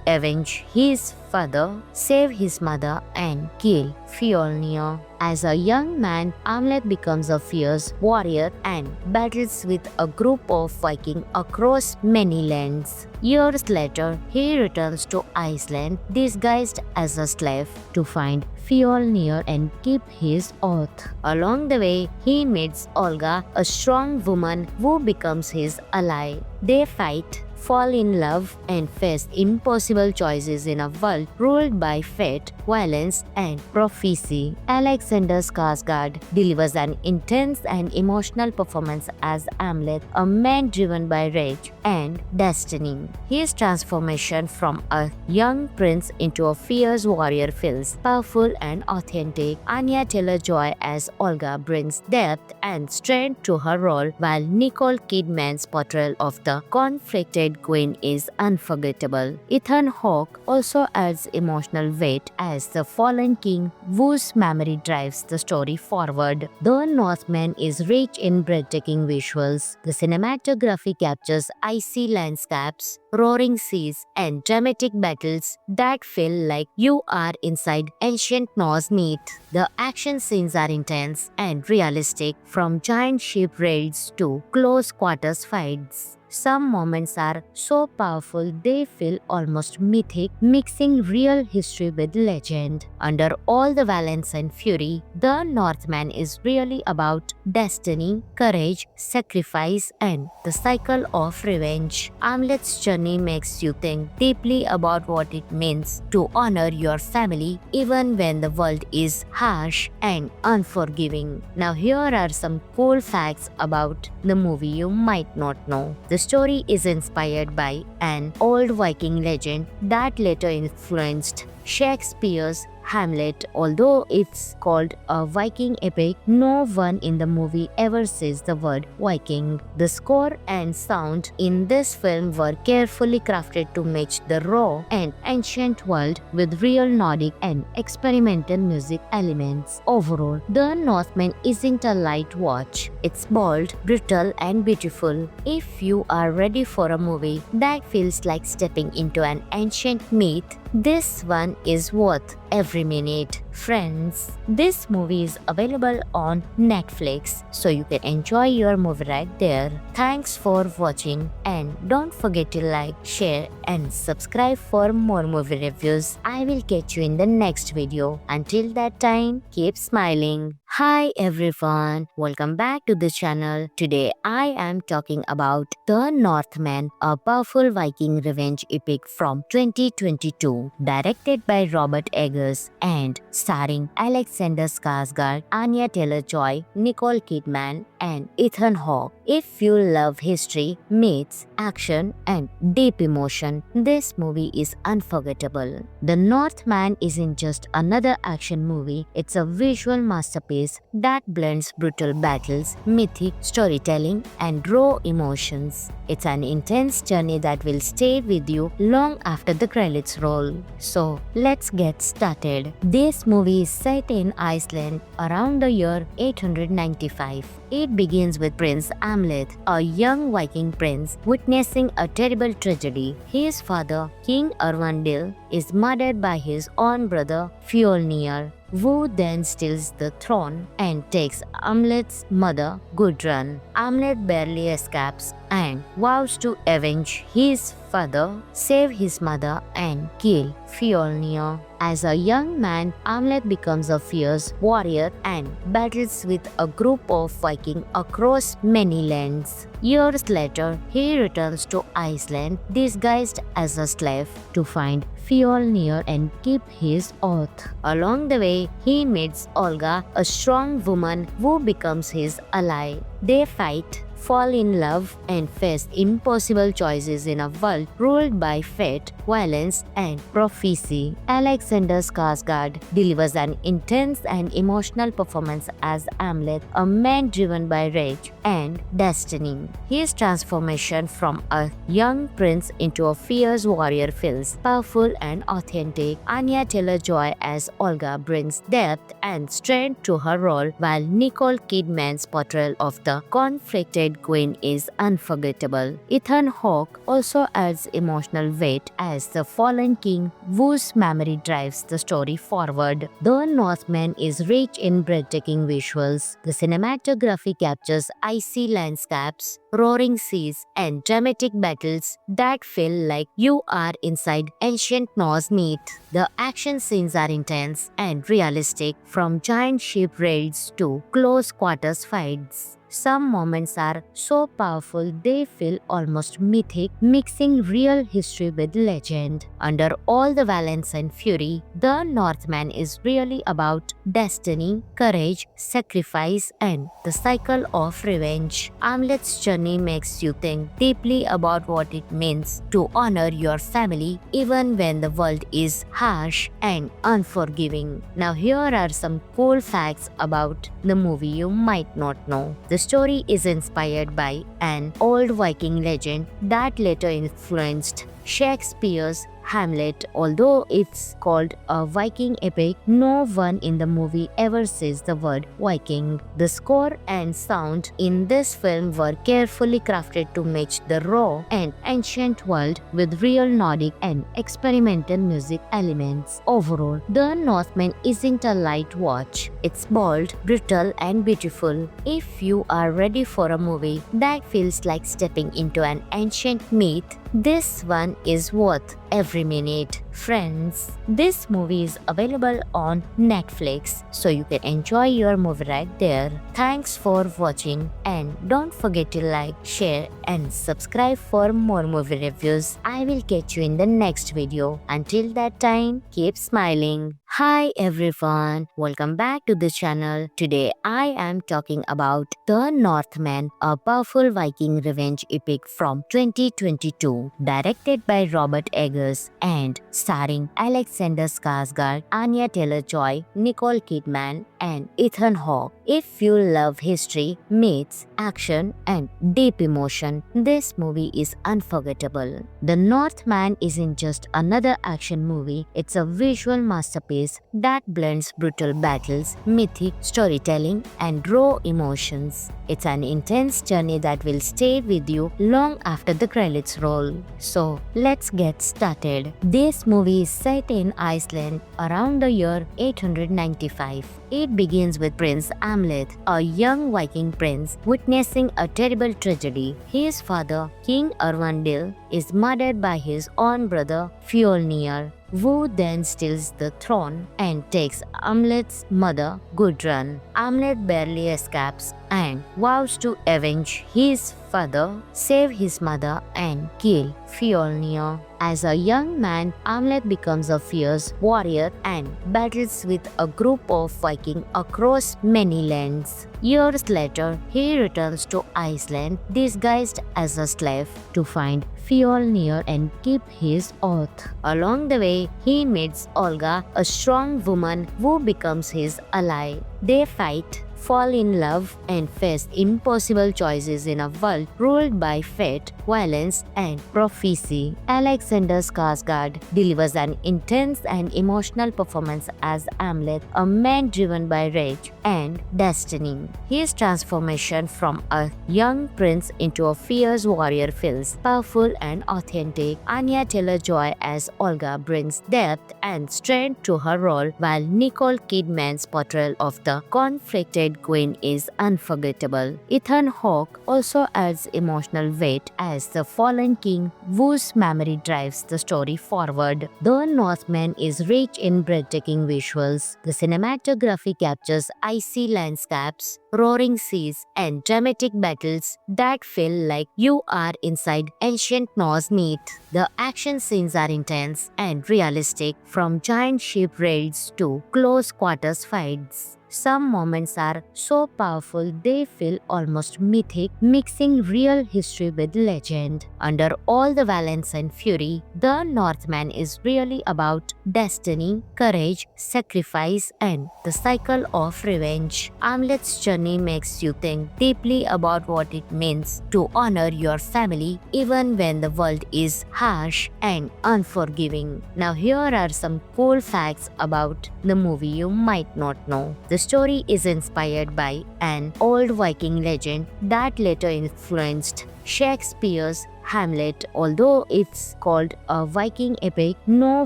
avenge his father, save his mother, and kill Fjolnir. As a young man, Amleth becomes a fierce warrior and battles with a group of Vikings across many lands. Years later, he returns to Iceland disguised as a slave to find Fjolnir and keep his oath. Along the way, he meets Olga, a strong woman who becomes his ally. They fight, fall in love, and face impossible choices in a world world ruled by fate, violence, and prophecy. Alexander Skarsgård delivers an intense and emotional performance as Hamlet, a man driven by rage and destiny. His transformation from a young prince into a fierce warrior feels powerful and authentic. Anya Taylor-Joy as Olga brings depth and strength to her role, while Nicole Kidman's portrayal of the conflicted queen is unforgettable. Ethan Hawke also adds emotional weight as the fallen king whose memory drives the story forward. The Northman is rich in breathtaking visuals. The cinematography captures icy landscapes, roaring seas, and dramatic battles that feel like you are inside ancient Norse myth. The action scenes are intense and realistic, from giant ship raids to close quarters fights. Some moments are so powerful they feel almost mythic, mixing real history with legend. Under all the violence and fury, The Northman is really about destiny, courage, sacrifice, and the cycle of revenge. Hamlet's journey makes you think deeply about what it means to honor your family even when the world is harsh and unforgiving. Now here are some cool facts about the movie you might not know. The story is inspired by an old Viking legend that later influenced Shakespeare's Hamlet. Although it's called a Viking epic, no one in the movie ever says the word Viking. The score and sound in this film were carefully crafted to match the raw and ancient world with real Nordic and experimental music elements. Overall, The Northman isn't a light watch. It's bold, brutal, and beautiful. If you are ready for a movie that feels like stepping into an ancient myth, this one is worth every minute. Friends, this movie is available on Netflix, so you can enjoy your movie right there. Thanks for watching, and don't forget to like, share, and subscribe for more movie reviews. I will catch you in the next video. Until that time, keep smiling. Hi everyone, welcome back to the channel. Today I am talking about The Northman, a powerful Viking revenge epic from 2022, directed by Robert Eggers and starring Alexander Skarsgård, Anya Taylor-Joy, Nicole Kidman, and Ethan Hawke. If you love history, myths, action, and deep emotion, this movie is unforgettable. The Northman isn't just another action movie, it's a visual masterpiece that blends brutal battles, mythic storytelling, and raw emotions. It's an intense journey that will stay with you long after the credits roll. So, let's get started. This movie is set in Iceland around the year 895. It begins with Prince Hamlet, a young Viking prince, witnessing a terrible tragedy. His father, King Erwindil, is murdered by his own brother Fjolnir, who then steals the throne and takes Hamlet's mother, Gudrun. Hamlet barely escapes and vows to avenge his father, save his mother, and kill Fjolnir. As a young man, Hamlet becomes a fierce warrior and battles with a group of Vikings across many lands. Years later, he returns to Iceland disguised as a slave to find Fjolnir and keep his oath. Along the way, he meets Olga, a strong woman who becomes his ally. They fight, fall in love, and face impossible choices in a world ruled by fate, violence, and prophecy. Alexander Skarsgård delivers an intense and emotional performance as Hamlet, a man driven by rage and destiny. His transformation from a young prince into a fierce warrior feels powerful and authentic. Anya Taylor-Joy as Olga brings depth and strength to her role, while Nicole Kidman's portrayal of the conflicted queen is unforgettable. Ethan Hawke also adds emotional weight as the fallen king whose memory drives the story forward. The Northman is rich in breathtaking visuals. The cinematography captures icy landscapes, roaring seas, and dramatic battles that feel like you are inside ancient Norse myth. The action scenes are intense and realistic, from giant ship raids to close quarters fights. Some moments are so powerful they feel almost mythic, mixing real history with legend. Under all the violence and fury, The Northman is really about destiny, courage, sacrifice, and the cycle of revenge. Amlet's journey makes you think deeply about what it means to honor your family even when the world is harsh and unforgiving. Now, here are some cool facts about the movie you might not know. The story is inspired by an old Viking legend that later influenced Shakespeare's Hamlet. Although it's called a Viking epic, no one in the movie ever says the word Viking. The score and sound in this film were carefully crafted to match the raw and ancient world with real Nordic and experimental music elements. Overall, The Northman isn't a light watch. It's bold, brutal, and beautiful. If you are ready for a movie that feels like stepping into an ancient myth, this one is worth every minute. Friends, this movie is available on Netflix, so you can enjoy your movie right there. Thanks for watching, and don't forget to like, share, and subscribe for more movie reviews. I will catch you in the next video. Until that time, keep smiling. Hi everyone, welcome back to the channel. Today I am talking about The Northman, a powerful Viking revenge epic from 2022, directed by Robert Eggers and starring Alexander Skarsgård, Anya Taylor-Joy, Nicole Kidman, and Ethan Hawke. If you love history, myths, action, and deep emotion, this movie is unforgettable. The Northman isn't just another action movie, it's a visual masterpiece that blends brutal battles, mythic storytelling, and raw emotions. It's an intense journey that will stay with you long after the credits roll. So, let's get started. This movie is set in Iceland around the year 895. It begins with Prince Amlet, a young Viking prince, witnessing a terrible tragedy. His father, King Erwandil, is murdered by his own brother Fjolnir, who then steals the throne and takes Amlet's mother, Gudrun. Amlet barely escapes and vows to avenge his father, save his mother, and kill Fjolnir. As a young man, Amlet becomes a fierce warrior and battles with a group of Vikings across many lands. Years later, he returns to Iceland disguised as a slave to find Fjolnir and keep his oath. Along the way, he meets Olga, a strong woman who becomes his ally. They fight, fall in love, and face impossible choices in a world ruled by fate, violence, and prophecy. Alexander Skarsgård delivers an intense and emotional performance as Amlet, a man driven by rage and destiny. His transformation from a young prince into a fierce warrior feels powerful and authentic. Anya Taylor-Joy as Olga brings depth and strength to her role, while Nicole Kidman's portrayal of the conflicted queen is unforgettable. Ethan Hawke also adds emotional weight as the fallen king whose memory drives the story forward. The Northman is rich in breathtaking visuals. The cinematography captures icy landscapes, roaring seas, and dramatic battles that feel like you are inside ancient Norse myth. The action scenes are intense and realistic, from giant ship raids to close quarters fights. Some moments are so powerful they feel almost mythic, mixing real history with legend. Under all the violence and fury, The Northman is really about destiny, courage, sacrifice, and the cycle of revenge. Amlet's journey makes you think deeply about what it means to honor your family even when the world is harsh and unforgiving. Now, here are some cool facts about the movie you might not know. The story is inspired by an old Viking legend that later influenced Shakespeare's Hamlet. Although it's called a Viking epic, no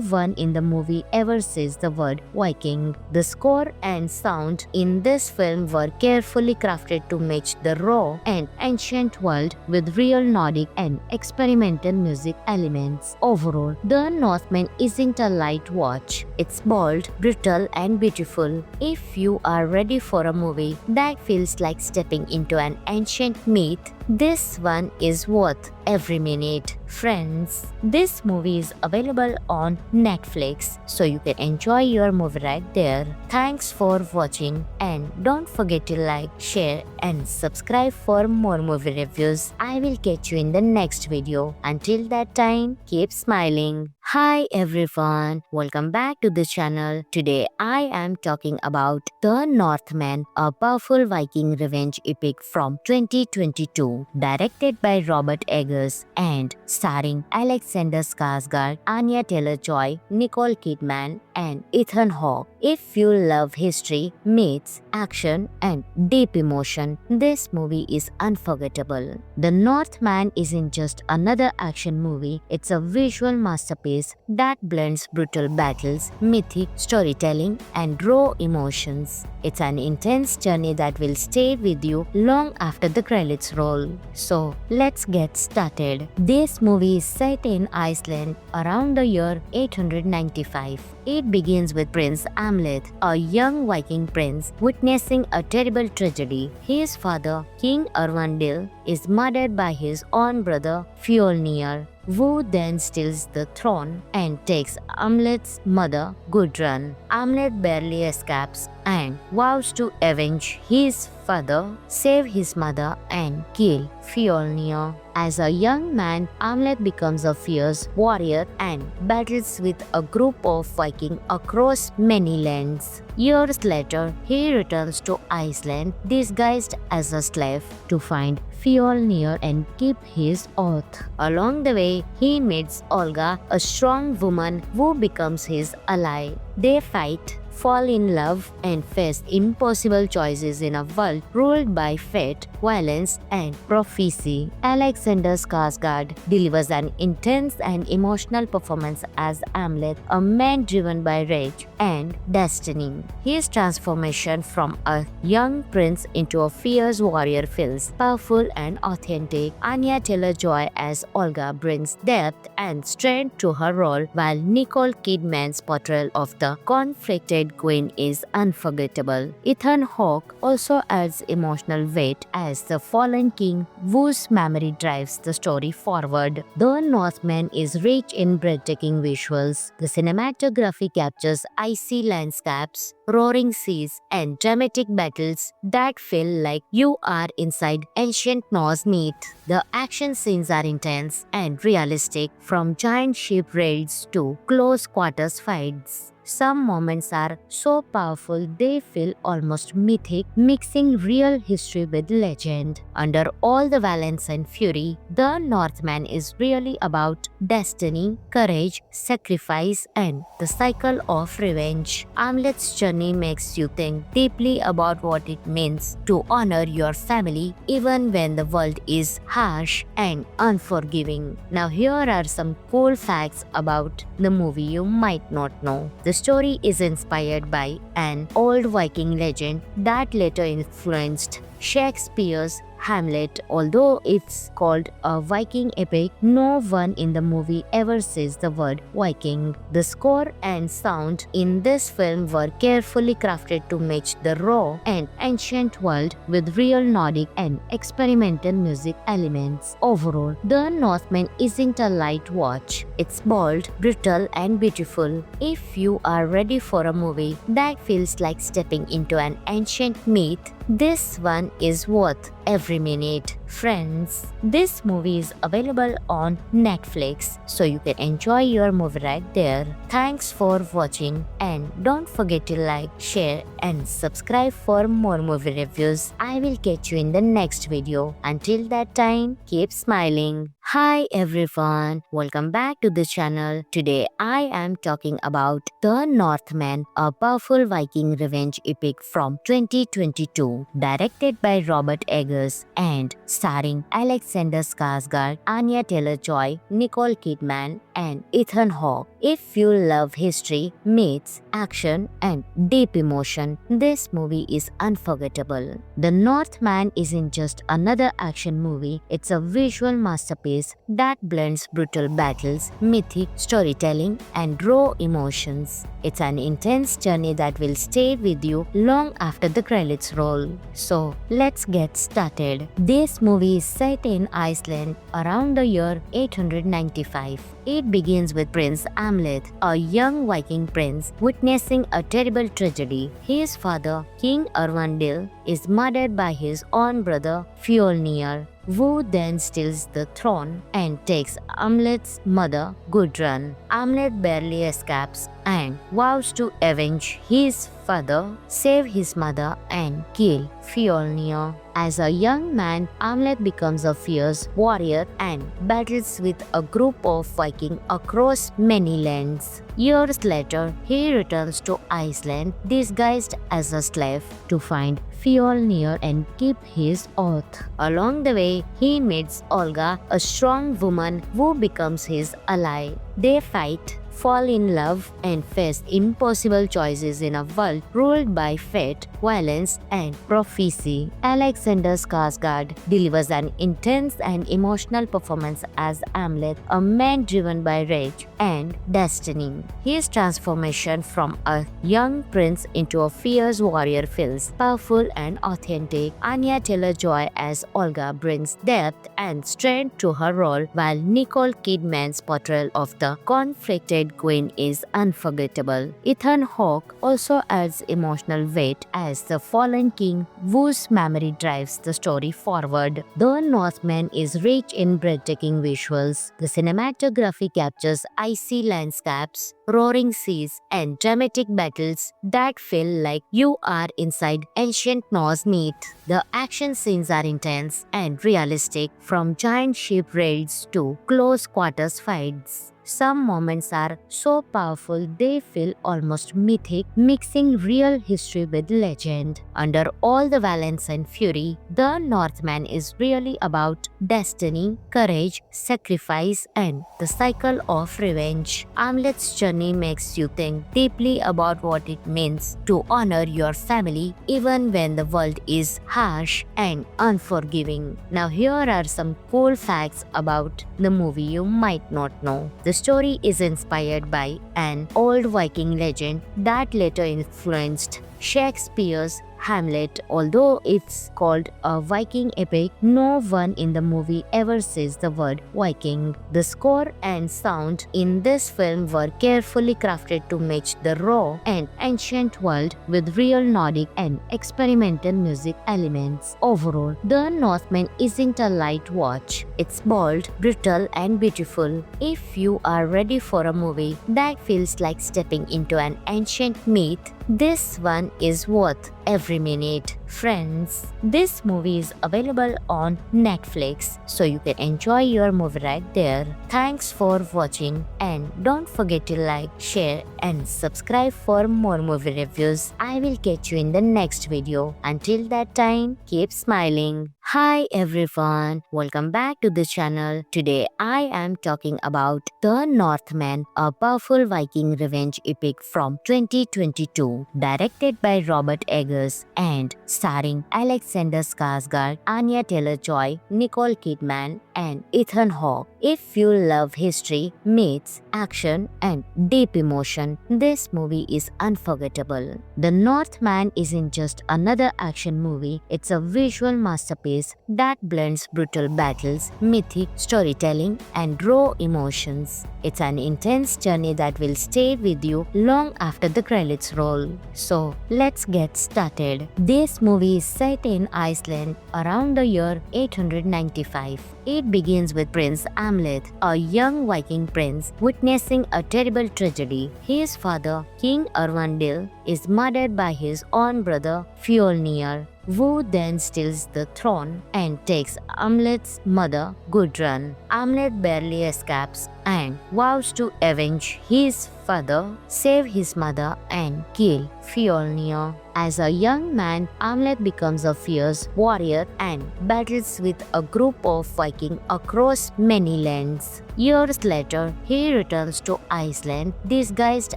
one in the movie ever says the word Viking. The score and sound in this film were carefully crafted to match the raw and ancient world with real Nordic and experimental music elements. Overall, The Northman isn't a light watch. It's bold, brutal, and beautiful. If you are ready for a movie that feels like stepping into an ancient myth, this one is worth every minute. Friends, this movie is available on Netflix, so you can enjoy your movie right there. Thanks for watching, and don't forget to like, share, and subscribe for more movie reviews. I will catch you in the next video. Until that time, keep smiling. Hi everyone, welcome back to this channel. Today I am talking about The Northman, a powerful Viking revenge epic from 2022, directed by Robert Eggers and starring Alexander Skarsgård, Anya Taylor-Joy, Nicole Kidman, and Ethan Hawke. If you love history, myths, action, and deep emotion, this movie is unforgettable. The Northman isn't just another action movie, it's a visual masterpiece that blends brutal battles, mythic storytelling, and raw emotions. It's an intense journey that will stay with you long after the credits roll. So, let's get started. This movie is set in Iceland around the year 895. It begins with Prince Amleth, a young Viking prince, witnessing a terrible tragedy. His father, King Erwandil, is murdered by his own brother Fjolnir, who then steals the throne and takes Amleth's mother, Gudrun. Amleth barely escapes and vows to avenge his father, save his mother, and kill Fjolnir. As a young man, Amleth becomes a fierce warrior and battles with a group of Vikings across many lands. Years later, he returns to Iceland disguised as a slave to find Fjolnir and keep his oath. Along the way, he meets Olga, a strong woman who becomes his ally. They fight, fall in love, and face impossible choices in a world ruled by fate, violence, and prophecy. Alexander Skarsgård delivers an intense and emotional performance as Amleth, a man driven by rage and destiny. His transformation from a young prince into a fierce warrior feels powerful and authentic. Anya Taylor-Joy as Olga brings depth and strength to her role, while Nicole Kidman's portrayal of the conflicted queen is unforgettable. Ethan Hawke also adds emotional weight as the fallen king whose memory drives the story forward. The Northman is rich in breathtaking visuals. The cinematography captures icy landscapes, roaring seas, and dramatic battles that feel like you are inside ancient Norse myth. The action scenes are intense and realistic, from giant ship raids to close quarters fights. Some moments are so powerful they feel almost mythic, mixing real history with legend. Under all the violence and fury, The Northman is really about destiny, courage, sacrifice, and the cycle of revenge. Amleth's journey makes you think deeply about what it means to honor your family even when the world is harsh and unforgiving. Now here are some cool facts about the movie you might not know. The story is inspired by an old Viking legend that later influenced Shakespeare's Hamlet. Although it's called a Viking epic, no one in the movie ever says the word Viking. The score and sound in this film were carefully crafted to match the raw and ancient world with real Nordic and experimental music elements. Overall, The Northman isn't a light watch. It's bold, brutal, and beautiful. If you are ready for a movie that feels like stepping into an ancient myth, this one is worth every minute. Friends, this movie is available on Netflix, so you can enjoy your movie right there. Thanks for watching and don't forget to like, share and subscribe for more movie reviews. I will catch you in the next video. Until that time, keep smiling. Hi everyone, welcome back to the channel. Today I am talking about The Northman, a powerful Viking revenge epic from 2022, directed by Robert Eggers and starring Alexander Skarsgård, Anya Taylor-Joy, Nicole Kidman and Ethan Hawke. If you love history, myths, action and deep emotion, this movie is unforgettable. The Northman isn't just another action movie, it's a visual masterpiece that blends brutal battles, mythic storytelling and raw emotions. It's an intense journey that will stay with you long after the credits roll. So let's get started. This movie is set in Iceland around the year 895. It begins with Prince Amleth, a young Viking prince, witnessing a terrible tragedy. His father, King Erwandil, is murdered by his own brother Fjolnir, who then steals the throne and takes Amleth's mother, Gudrun. Amleth barely escapes and vows to avenge his father, save his mother and kill Fjolnir. As a young man, Amleth becomes a fierce warrior and battles with a group of Vikings across many lands. Years later, he returns to Iceland disguised as a slave to find Fjolnir and keep his oath. Along the way, he meets Olga, a strong woman who becomes his ally. They fight, fall in love and face impossible choices in a world ruled by fate, violence and prophecy. Alexander Skarsgård delivers an intense and emotional performance as Amleth, a man driven by rage and destiny. His transformation from a young prince into a fierce warrior feels powerful and authentic. Anya Taylor-Joy as Olga brings depth and strength to her role, while Nicole Kidman's portrayal of the conflicted queen is unforgettable. Ethan Hawke also adds emotional weight as the fallen king whose memory drives the story forward. The Northman is rich in breathtaking visuals. The cinematography captures icy landscapes, roaring seas, and dramatic battles that feel like you are inside ancient Norse myth. The action scenes are intense and realistic, from giant ship raids to close quarters fights. Some moments are so powerful they feel almost mythic, mixing real history with legend. Under all the violence and fury, The Northman is really about destiny, courage, sacrifice, and the cycle of revenge. Amleth's journey makes you think deeply about what it means to honor your family even when the world is harsh and unforgiving. Now here are some cool facts about the movie you might not know. The story is inspired by an old Viking legend that later influenced Shakespeare's Hamlet. Although it's called a Viking epic, no one in the movie ever says the word Viking. The score and sound in this film were carefully crafted to match the raw and ancient world with real Nordic and experimental music elements. Overall, The Northman isn't a light watch. It's bold, brutal and beautiful. If you are ready for a movie that feels like stepping into an ancient myth, this one is worth every minute. Friends, this movie is available on Netflix, so you can enjoy your movie right there. Thanks for watching and don't forget to like, share and subscribe for more movie reviews. I will catch you in the next video. Until that time, keep smiling. Hi everyone, welcome back to the channel. Today I am talking about The Northman, a powerful Viking revenge epic from 2022, directed by Robert Eggers and starring Alexander Skarsgård, Anya Taylor-Joy, Nicole Kidman and Ethan Hawke. If you love history, myths, action and deep emotion, this movie is unforgettable. The Northman isn't just another action movie, it's a visual masterpiece that blends brutal battles, mythic storytelling and raw emotions. It's an intense journey that will stay with you long after the credits roll. So let's get started. This movie is set in Iceland around the year 895. It It begins with Prince Amleth, a young Viking prince, witnessing a terrible tragedy. His father, King Erwandil, is murdered by his own brother Fjolnir, who then steals the throne and takes Amleth's mother, Gudrun. Amleth barely escapes and vows to avenge his father, save his mother, and kill Fjolnir. As a young man, Amleth becomes a fierce warrior and battles with a group of Vikings across many lands. Years later, he returns to Iceland disguised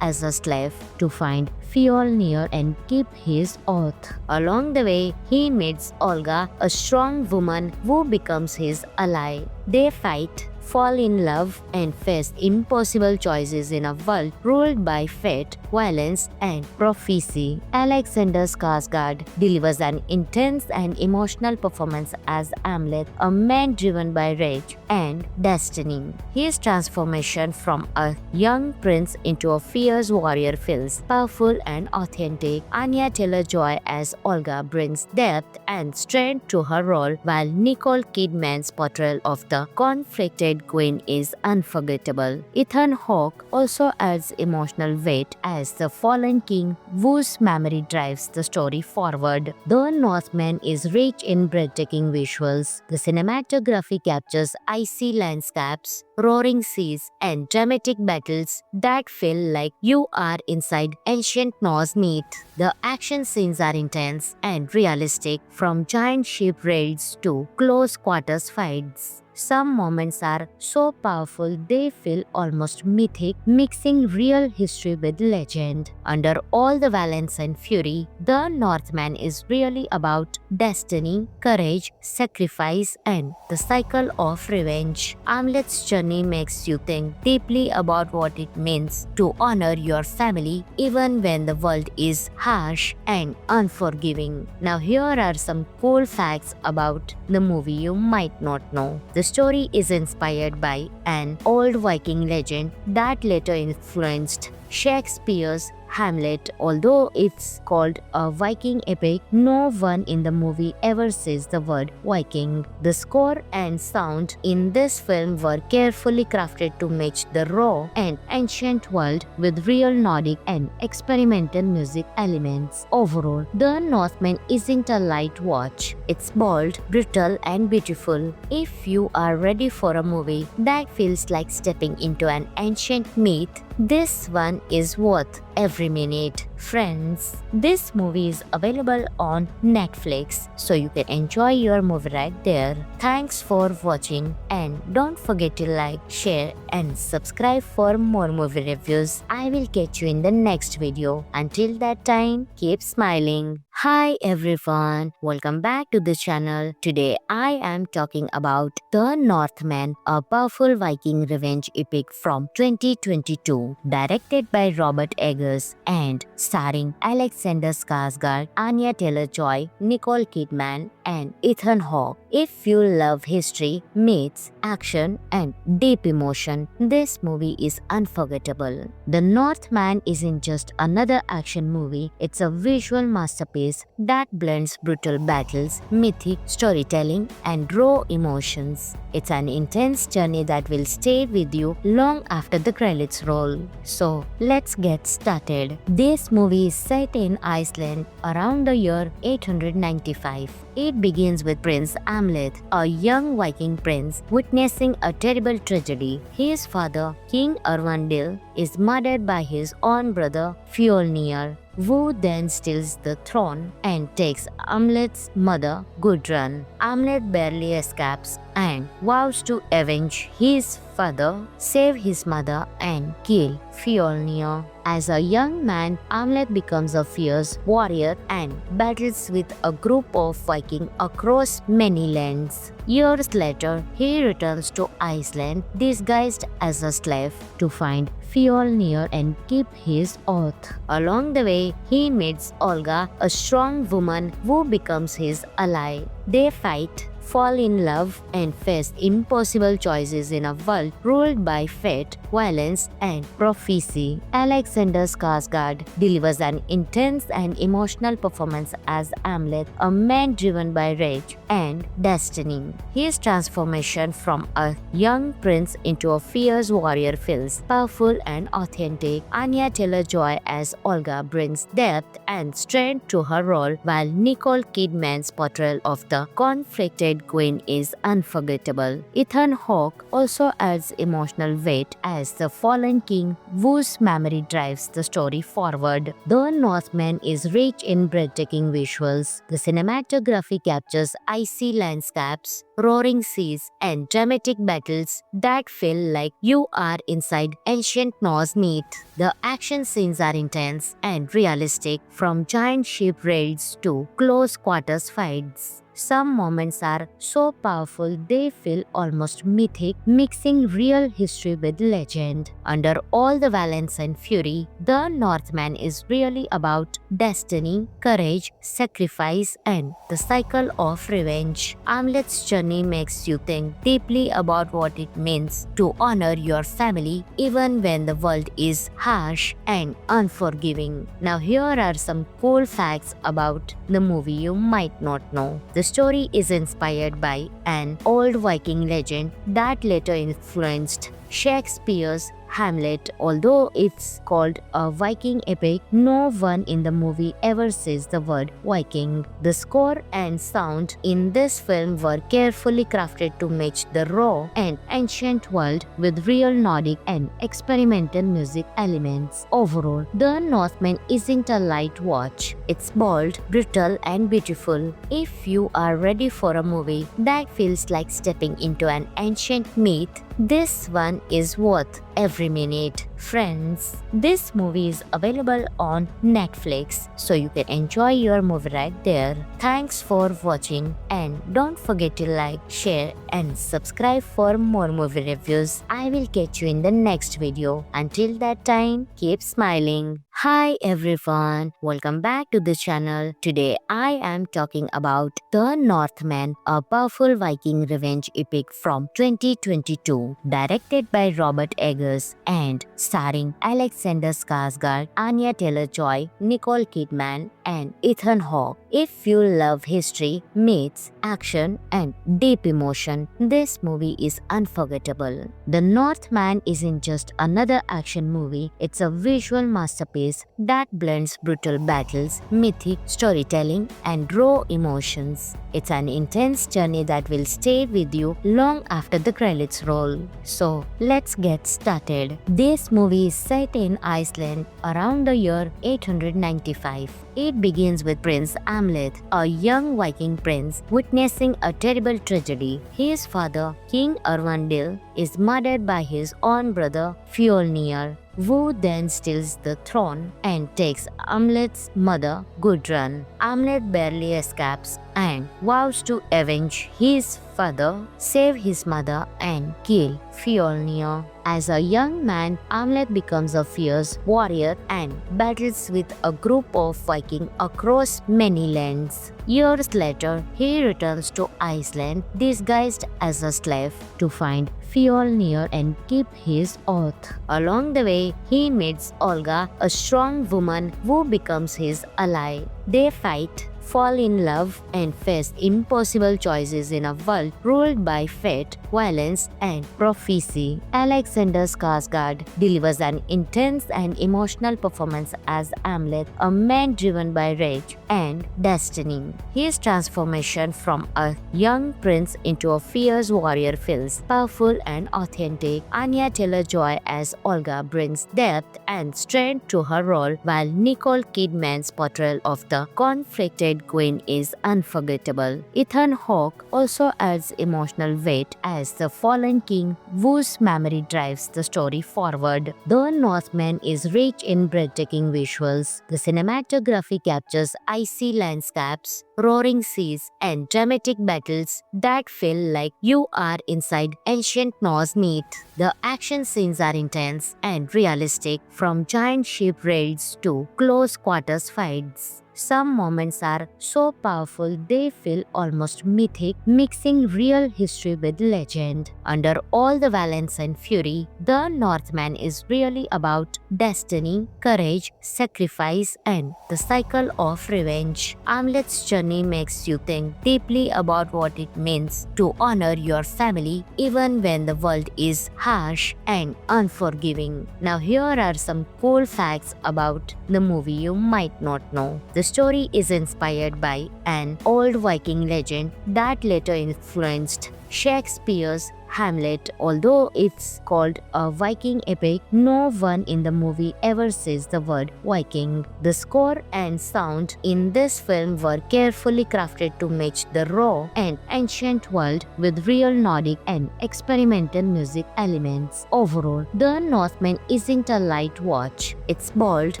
as a slave to find Fjolnir and keep his oath. Along the way, he meets Olga, a strong woman who becomes his ally. They fight, fall in love, and face impossible choices in a world ruled by fate, violence, and prophecy. Alexander Skarsgård delivers an intense and emotional performance as Amleth, a man driven by rage and destiny. His transformation from a young prince into a fierce warrior feels powerful and authentic. Anya Taylor-Joy as Olga brings depth and strength to her role, while Nicole Kidman's portrayal of the conflicted queen is unforgettable. Ethan Hawke also adds emotional weight as the fallen king whose memory drives the story forward. The Northman is rich in breathtaking visuals. The cinematography captures icy landscapes, roaring seas, and dramatic battles that feel like you are inside ancient Norse myth. The action scenes are intense and realistic, from giant ship raids to close quarters fights. Some moments are so powerful they feel almost mythic, mixing real history with legend. Under all the violence and fury, The Northman is really about destiny, courage, sacrifice, and the cycle of revenge. Amleth's journey makes you think deeply about what it means to honor your family even when the world is harsh and unforgiving. Now here are some cool facts about the movie you might not know. The story is inspired by an old Viking legend that later influenced Shakespeare's Hamlet. Although it's called a Viking epic, no one in the movie ever says the word Viking. The score and sound in this film were carefully crafted to match the raw and ancient world with real Nordic and experimental music elements. Overall, The Northman isn't a light watch. It's bold, brutal, and beautiful. If you are ready for a movie that feels like stepping into an ancient myth, this one is worth every minute. Friends, this movie is available on Netflix, so you can enjoy your movie right there. Thanks for watching, and don't forget to like, share, and subscribe for more movie reviews. I will catch you in the next video. Until that time, keep smiling. Hi everyone, welcome back to the channel. Today I am talking about The Northman, a powerful Viking revenge epic from 2022, directed by Robert Eggers and starring Alexander Skarsgård, Anya Taylor-Joy, Nicole Kidman, and Ethan Hawke. If you love history, myths, action, and deep emotion, this movie is unforgettable. The Northman isn't just another action movie, it's a visual masterpiece that blends brutal battles, mythic storytelling, and raw emotions. It's an intense journey that will stay with you long after the credits roll. So, let's get started. This movie is set in Iceland around the year 895. It begins with Prince Amleth, a young Viking prince, witnessing a terrible tragedy. His father, King Erwandil, is murdered by his own brother Fjolnir, who then steals the throne and takes Amleth's mother, Gudrun. Amleth barely escapes and vows to avenge his father, save his mother, and kill Fjolnir. As a young man, Amleth becomes a fierce warrior and battles with a group of Vikings across many lands. Years later, he returns to Iceland disguised as a slave to find Fjolnir and keep his oath. Along the way, he meets Olga, a strong woman who becomes his ally. They fight, fall in love, and face impossible choices in a world ruled by fate, violence, and prophecy. Alexander Skarsgård delivers an intense and emotional performance as Hamlet, a man driven by rage and destiny. His transformation from a young prince into a fierce warrior feels powerful and authentic. Anya Taylor-Joy as Olga brings depth and strength to her role, while Nicole Kidman's portrayal of the conflicted queen is unforgettable. Ethan Hawke also adds emotional weight as the fallen king whose memory drives the story forward. The Northman is rich in breathtaking visuals. The cinematography captures icy landscapes, roaring seas, and dramatic battles that feel like you are inside ancient Norse myth. The action scenes are intense and realistic, from giant ship raids to close quarters fights. Some moments are so powerful they feel almost mythic, mixing real history with legend. Under all the violence and fury, The Northman is really about destiny, courage, sacrifice, and the cycle of revenge. Hamlet's journey makes you think deeply about what it means to honor your family even when the world is harsh and unforgiving. Now here are some cool facts about the movie you might not know. The story is inspired by an old Viking legend that later influenced Shakespeare's Hamlet. Although it's called a Viking epic, no one in the movie ever says the word Viking. The score and sound in this film were carefully crafted to match the raw and ancient world with real Nordic and experimental music elements. Overall, The Northman isn't a light watch. It's bold, brutal, and beautiful. If you are ready for a movie that feels like stepping into an ancient myth, this one is worth every minute. Friends, this movie is available on Netflix, so you can enjoy your movie right there. Thanks for watching, and don't forget to like, share, and subscribe for more movie reviews. I will catch you in the next video. Until that time, keep smiling. Hi everyone, welcome back to the channel. Today I am talking about The Northman, a powerful Viking revenge epic from 2022, directed by Robert Eggers and starring Alexander Skarsgård, Anya Taylor-Joy, Nicole Kidman, and Ethan Hawke. If you love history, myths, action, and deep emotion, this movie is unforgettable. The Northman isn't just another action movie, it's a visual masterpiece that blends brutal battles, mythic storytelling, and raw emotions. It's an intense journey that will stay with you long after the credits roll. So, let's get started. This movie is set in Iceland around the year 895. It begins with Prince Hamlet, a young Viking prince, witnessing a terrible tragedy. His father, King Erwindil, is murdered by his own brother Fjolnir, who then steals the throne and takes Hamlet's mother, Gudrun. Hamlet barely escapes and vows to avenge his father, save his mother, and kill Fjolnir. As a young man, Hamlet becomes a fierce warrior and battles with a group of Vikings across many lands. Years later, he returns to Iceland disguised as a slave to find Fjolnir and keep his oath. Along the way, he meets Olga, a strong woman who becomes his ally. They fight, fall in love, and face impossible choices in a world ruled by fate, violence, and prophecy. Alexander Skarsgård delivers an intense and emotional performance as Hamlet, a man driven by rage and destiny. His transformation from a young prince into a fierce warrior feels powerful and authentic. Anya Taylor-Joy as Olga brings depth and strength to her role, while Nicole Kidman's portrayal of the conflicted queen is unforgettable. Ethan Hawke also adds emotional weight as the fallen king whose memory drives the story forward. The Northman is rich in breathtaking visuals. The cinematography captures icy landscapes, roaring seas, and dramatic battles that feel like you are inside ancient Norse myth. The action scenes are intense and realistic, from giant ship raids to close quarters fights. Some moments are so powerful they feel almost mythic, mixing real history with legend. Under all the violence and fury, The Northman is really about destiny, courage, sacrifice, and the cycle of revenge. Amlet's journey makes you think deeply about what it means to honor your family even when the world is harsh and unforgiving. Now, here are some cool facts about the movie you might not know. The story is inspired by an old Viking legend that later influenced Shakespeare's Hamlet. Although it's called a Viking epic, no one in the movie ever says the word Viking. The score and sound in this film were carefully crafted to match the raw and ancient world with real Nordic and experimental music elements. Overall, The Northman isn't a light watch. It's bold,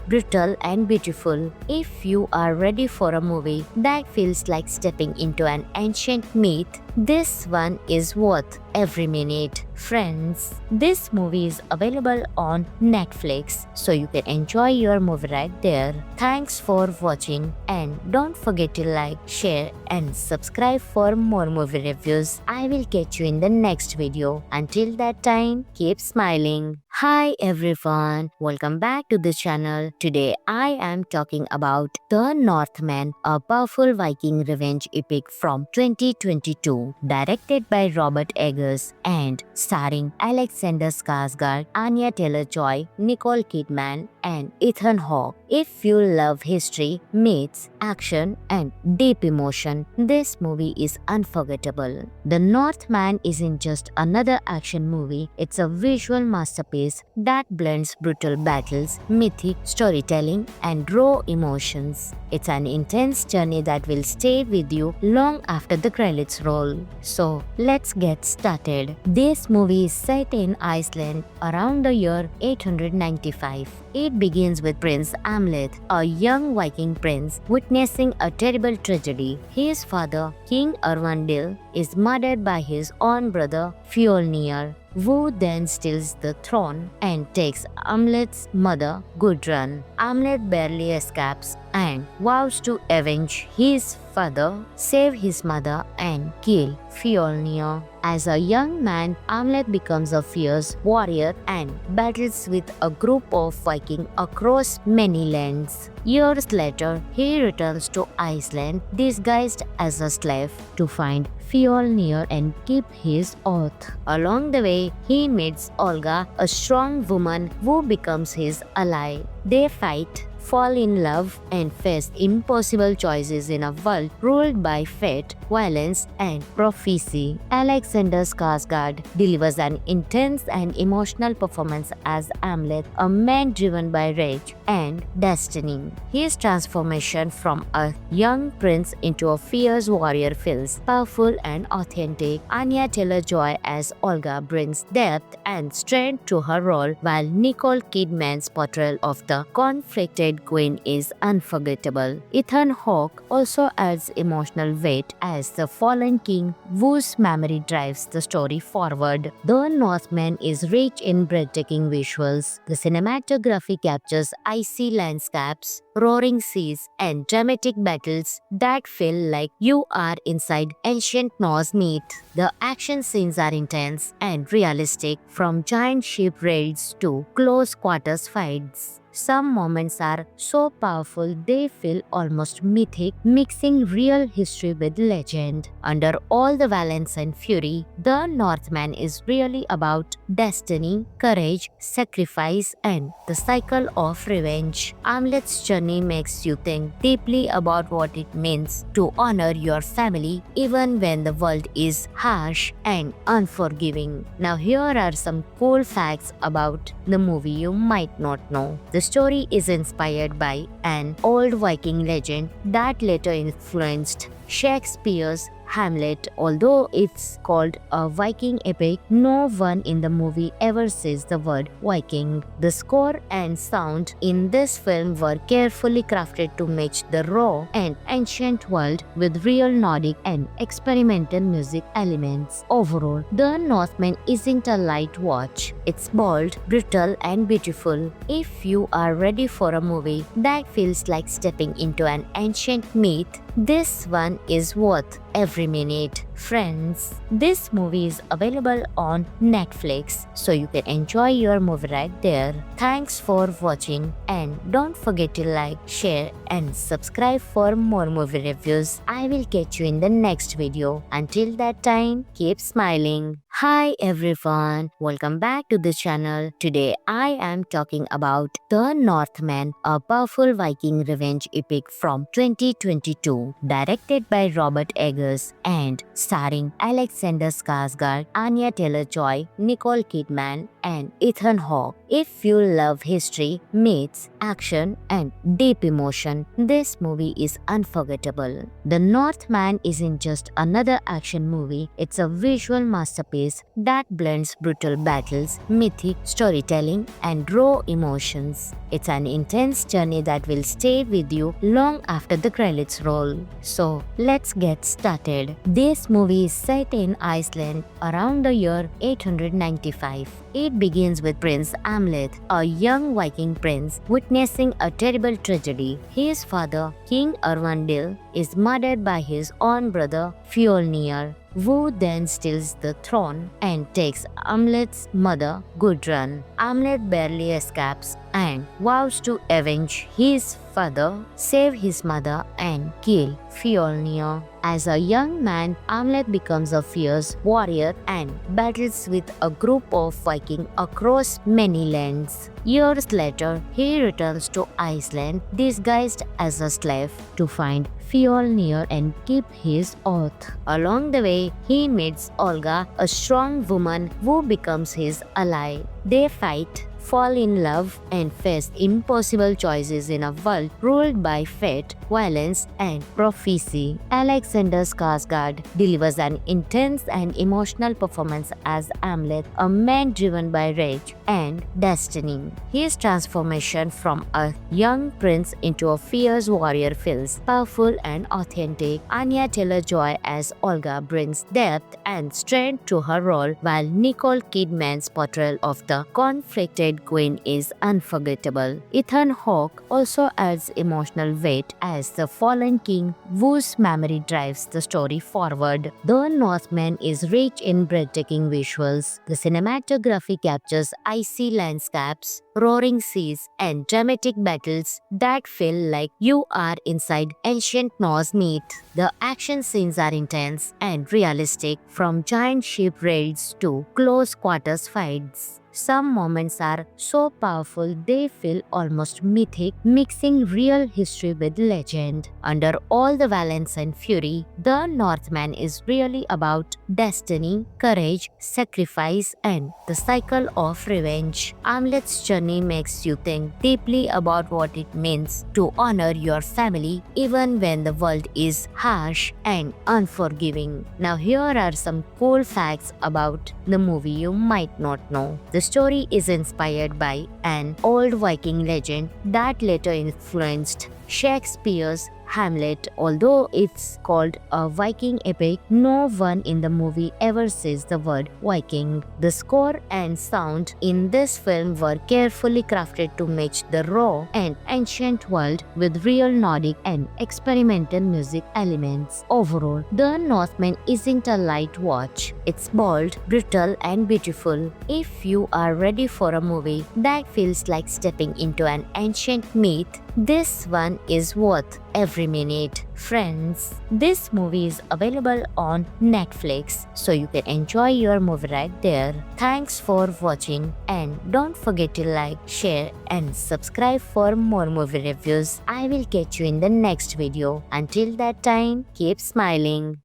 brutal, and beautiful. If you are ready for a movie that feels like stepping into an ancient myth, this one is worth every minute. Friends, this movie is available on Netflix, so you can enjoy your movie right there. Thanks for watching, and don't forget to like, share, and subscribe for more movie reviews. I will catch you in the next video. Until that time, keep smiling. Hi everyone, welcome back to the channel. Today I am talking about The Northman, a powerful Viking revenge epic from 2022, directed by Robert Eggers and starring Alexander Skarsgård, Anya Taylor-Joy, Nicole Kidman, and Ethan Hawke. If you love history, myths, action, and deep emotion, this movie is unforgettable. The Northman isn't just another action movie, it's a visual masterpiece that blends brutal battles, mythic storytelling, and raw emotions. It's an intense journey that will stay with you long after the credits roll. So, let's get started. This movie is set in Iceland around the year 895. It begins with Prince Amlet, a young Viking prince, witnessing a terrible tragedy. His father, King Erwandil, is murdered by his own brother Fjolnir, who then steals the throne and takes Amlet's mother, Gudrun. Amlet barely escapes and vows to avenge his father, save his mother, and kill Fjolnir. As a young man, Amlet becomes a fierce warrior and battles with a group of Vikings across many lands. Years later, he returns to Iceland disguised as a slave to find Fjolnir and keep his oath. Along the way, he meets Olga, a strong woman who becomes his ally. They fight, fall in love, and face impossible choices in a world ruled by fate, violence, and prophecy. Alexander Skarsgård delivers an intense and emotional performance as Amlet, a man driven by rage and destiny. His transformation from a young prince into a fierce warrior feels powerful and authentic. Anya Taylor-Joy as Olga brings depth and strength to her role, while Nicole Kidman's portrayal of the conflicted queen is unforgettable. Ethan Hawke also adds emotional weight as the fallen king whose memory drives the story forward. The Northman is rich in breathtaking visuals. The cinematography captures icy landscapes, roaring seas, and dramatic battles that feel like you are inside ancient Norse myth. The action scenes are intense and realistic, from giant ship raids to close quarters fights. Some moments are so powerful they feel almost mythic, mixing real history with legend. Under all the violence and fury, The Northman is really about destiny, courage, sacrifice, and the cycle of revenge. Amlet's journey makes you think deeply about what it means to honor your family even when the world is harsh and unforgiving. Now, here are some cool facts about the movie you might not know. The story is inspired by an old Viking legend that later influenced Shakespeare's Hamlet. Although it's called a Viking epic, no one in the movie ever says the word Viking. The score and sound in this film were carefully crafted to match the raw and ancient world with real Nordic and experimental music elements. Overall, The Northman isn't a light watch. It's bold, brutal, and beautiful. If you are ready for a movie that feels like stepping into an ancient myth, this one is worth every minute. Friends, this movie is available on Netflix, so you can enjoy your movie right there. Thanks for watching, and don't forget to like, share, and subscribe for more movie reviews. I will catch you in the next video. Until that time, keep smiling. Hi everyone, welcome back to the channel. Today I am talking about The Northman, a powerful Viking revenge epic from 2022, directed by Robert Eggers and starring Alexander Skarsgård, Anya Taylor-Joy, Nicole Kidman, and Ethan Hawke. If you love history, myths, action, and deep emotion, this movie is unforgettable. The Northman isn't just another action movie, it's a visual masterpiece that blends brutal battles, mythic storytelling, and raw emotions. It's an intense journey that will stay with you long after the credits roll. So, let's get started. This movie is set in Iceland around the year 895. It begins with Prince Amleth, a young Viking prince, witnessing a terrible tragedy. His father, King Erwandil, is murdered by his own brother Fjolnir, who then steals the throne and takes Amleth's mother, Gudrun. Amleth barely escapes and vows to avenge his father, save his mother, and kill Fjolnir. As a young man, Amleth becomes a fierce warrior and battles with a group of Vikings across many lands. Years later, he returns to Iceland disguised as a slave to find Fjolnir and keep his oath. Along the way, he meets Olga, a strong woman who becomes his ally. They fight, fall in love, and face impossible choices in a world ruled by fate, violence, and prophecy. Alexander Skarsgård delivers an intense and emotional performance as Amleth, a man driven by rage and destiny. His transformation from a young prince into a fierce warrior feels powerful and authentic. Anya Taylor-Joy as Olga brings depth and strength to her role, while Nicole Kidman's portrayal of the conflicted queen is unforgettable. Ethan Hawke also adds emotional weight as the fallen king whose memory drives the story forward. The Northman is rich in breathtaking visuals. The cinematography captures icy landscapes, roaring seas, and dramatic battles that feel like you are inside ancient Norse myth. The action scenes are intense and realistic, from giant ship raids to close quarters fights. Some moments are so powerful they feel almost mythic, mixing real history with legend. Under all the violence and fury, The Northman is really about destiny, courage, sacrifice, and the cycle of revenge. Amleth's journey makes you think deeply about what it means to honor your family even when the world is harsh and unforgiving. Now here are some cool facts about the movie you might not know. The story is inspired by an old Viking legend that later influenced Shakespeare's Hamlet. Although it's called a Viking epic, no one in the movie ever says the word Viking. The score and sound in this film were carefully crafted to match the raw and ancient world with real Nordic and experimental music elements. Overall, The Northman isn't a light watch. It's bold, brutal, and beautiful. If you are ready for a movie that feels like stepping into an ancient myth, this one is worth every minute. Friends, this movie is available on Netflix, so you can enjoy your movie right there. Thanks for watching, and don't forget to like, share, and subscribe for more movie reviews. I will catch you in the next video. Until that time, keep smiling.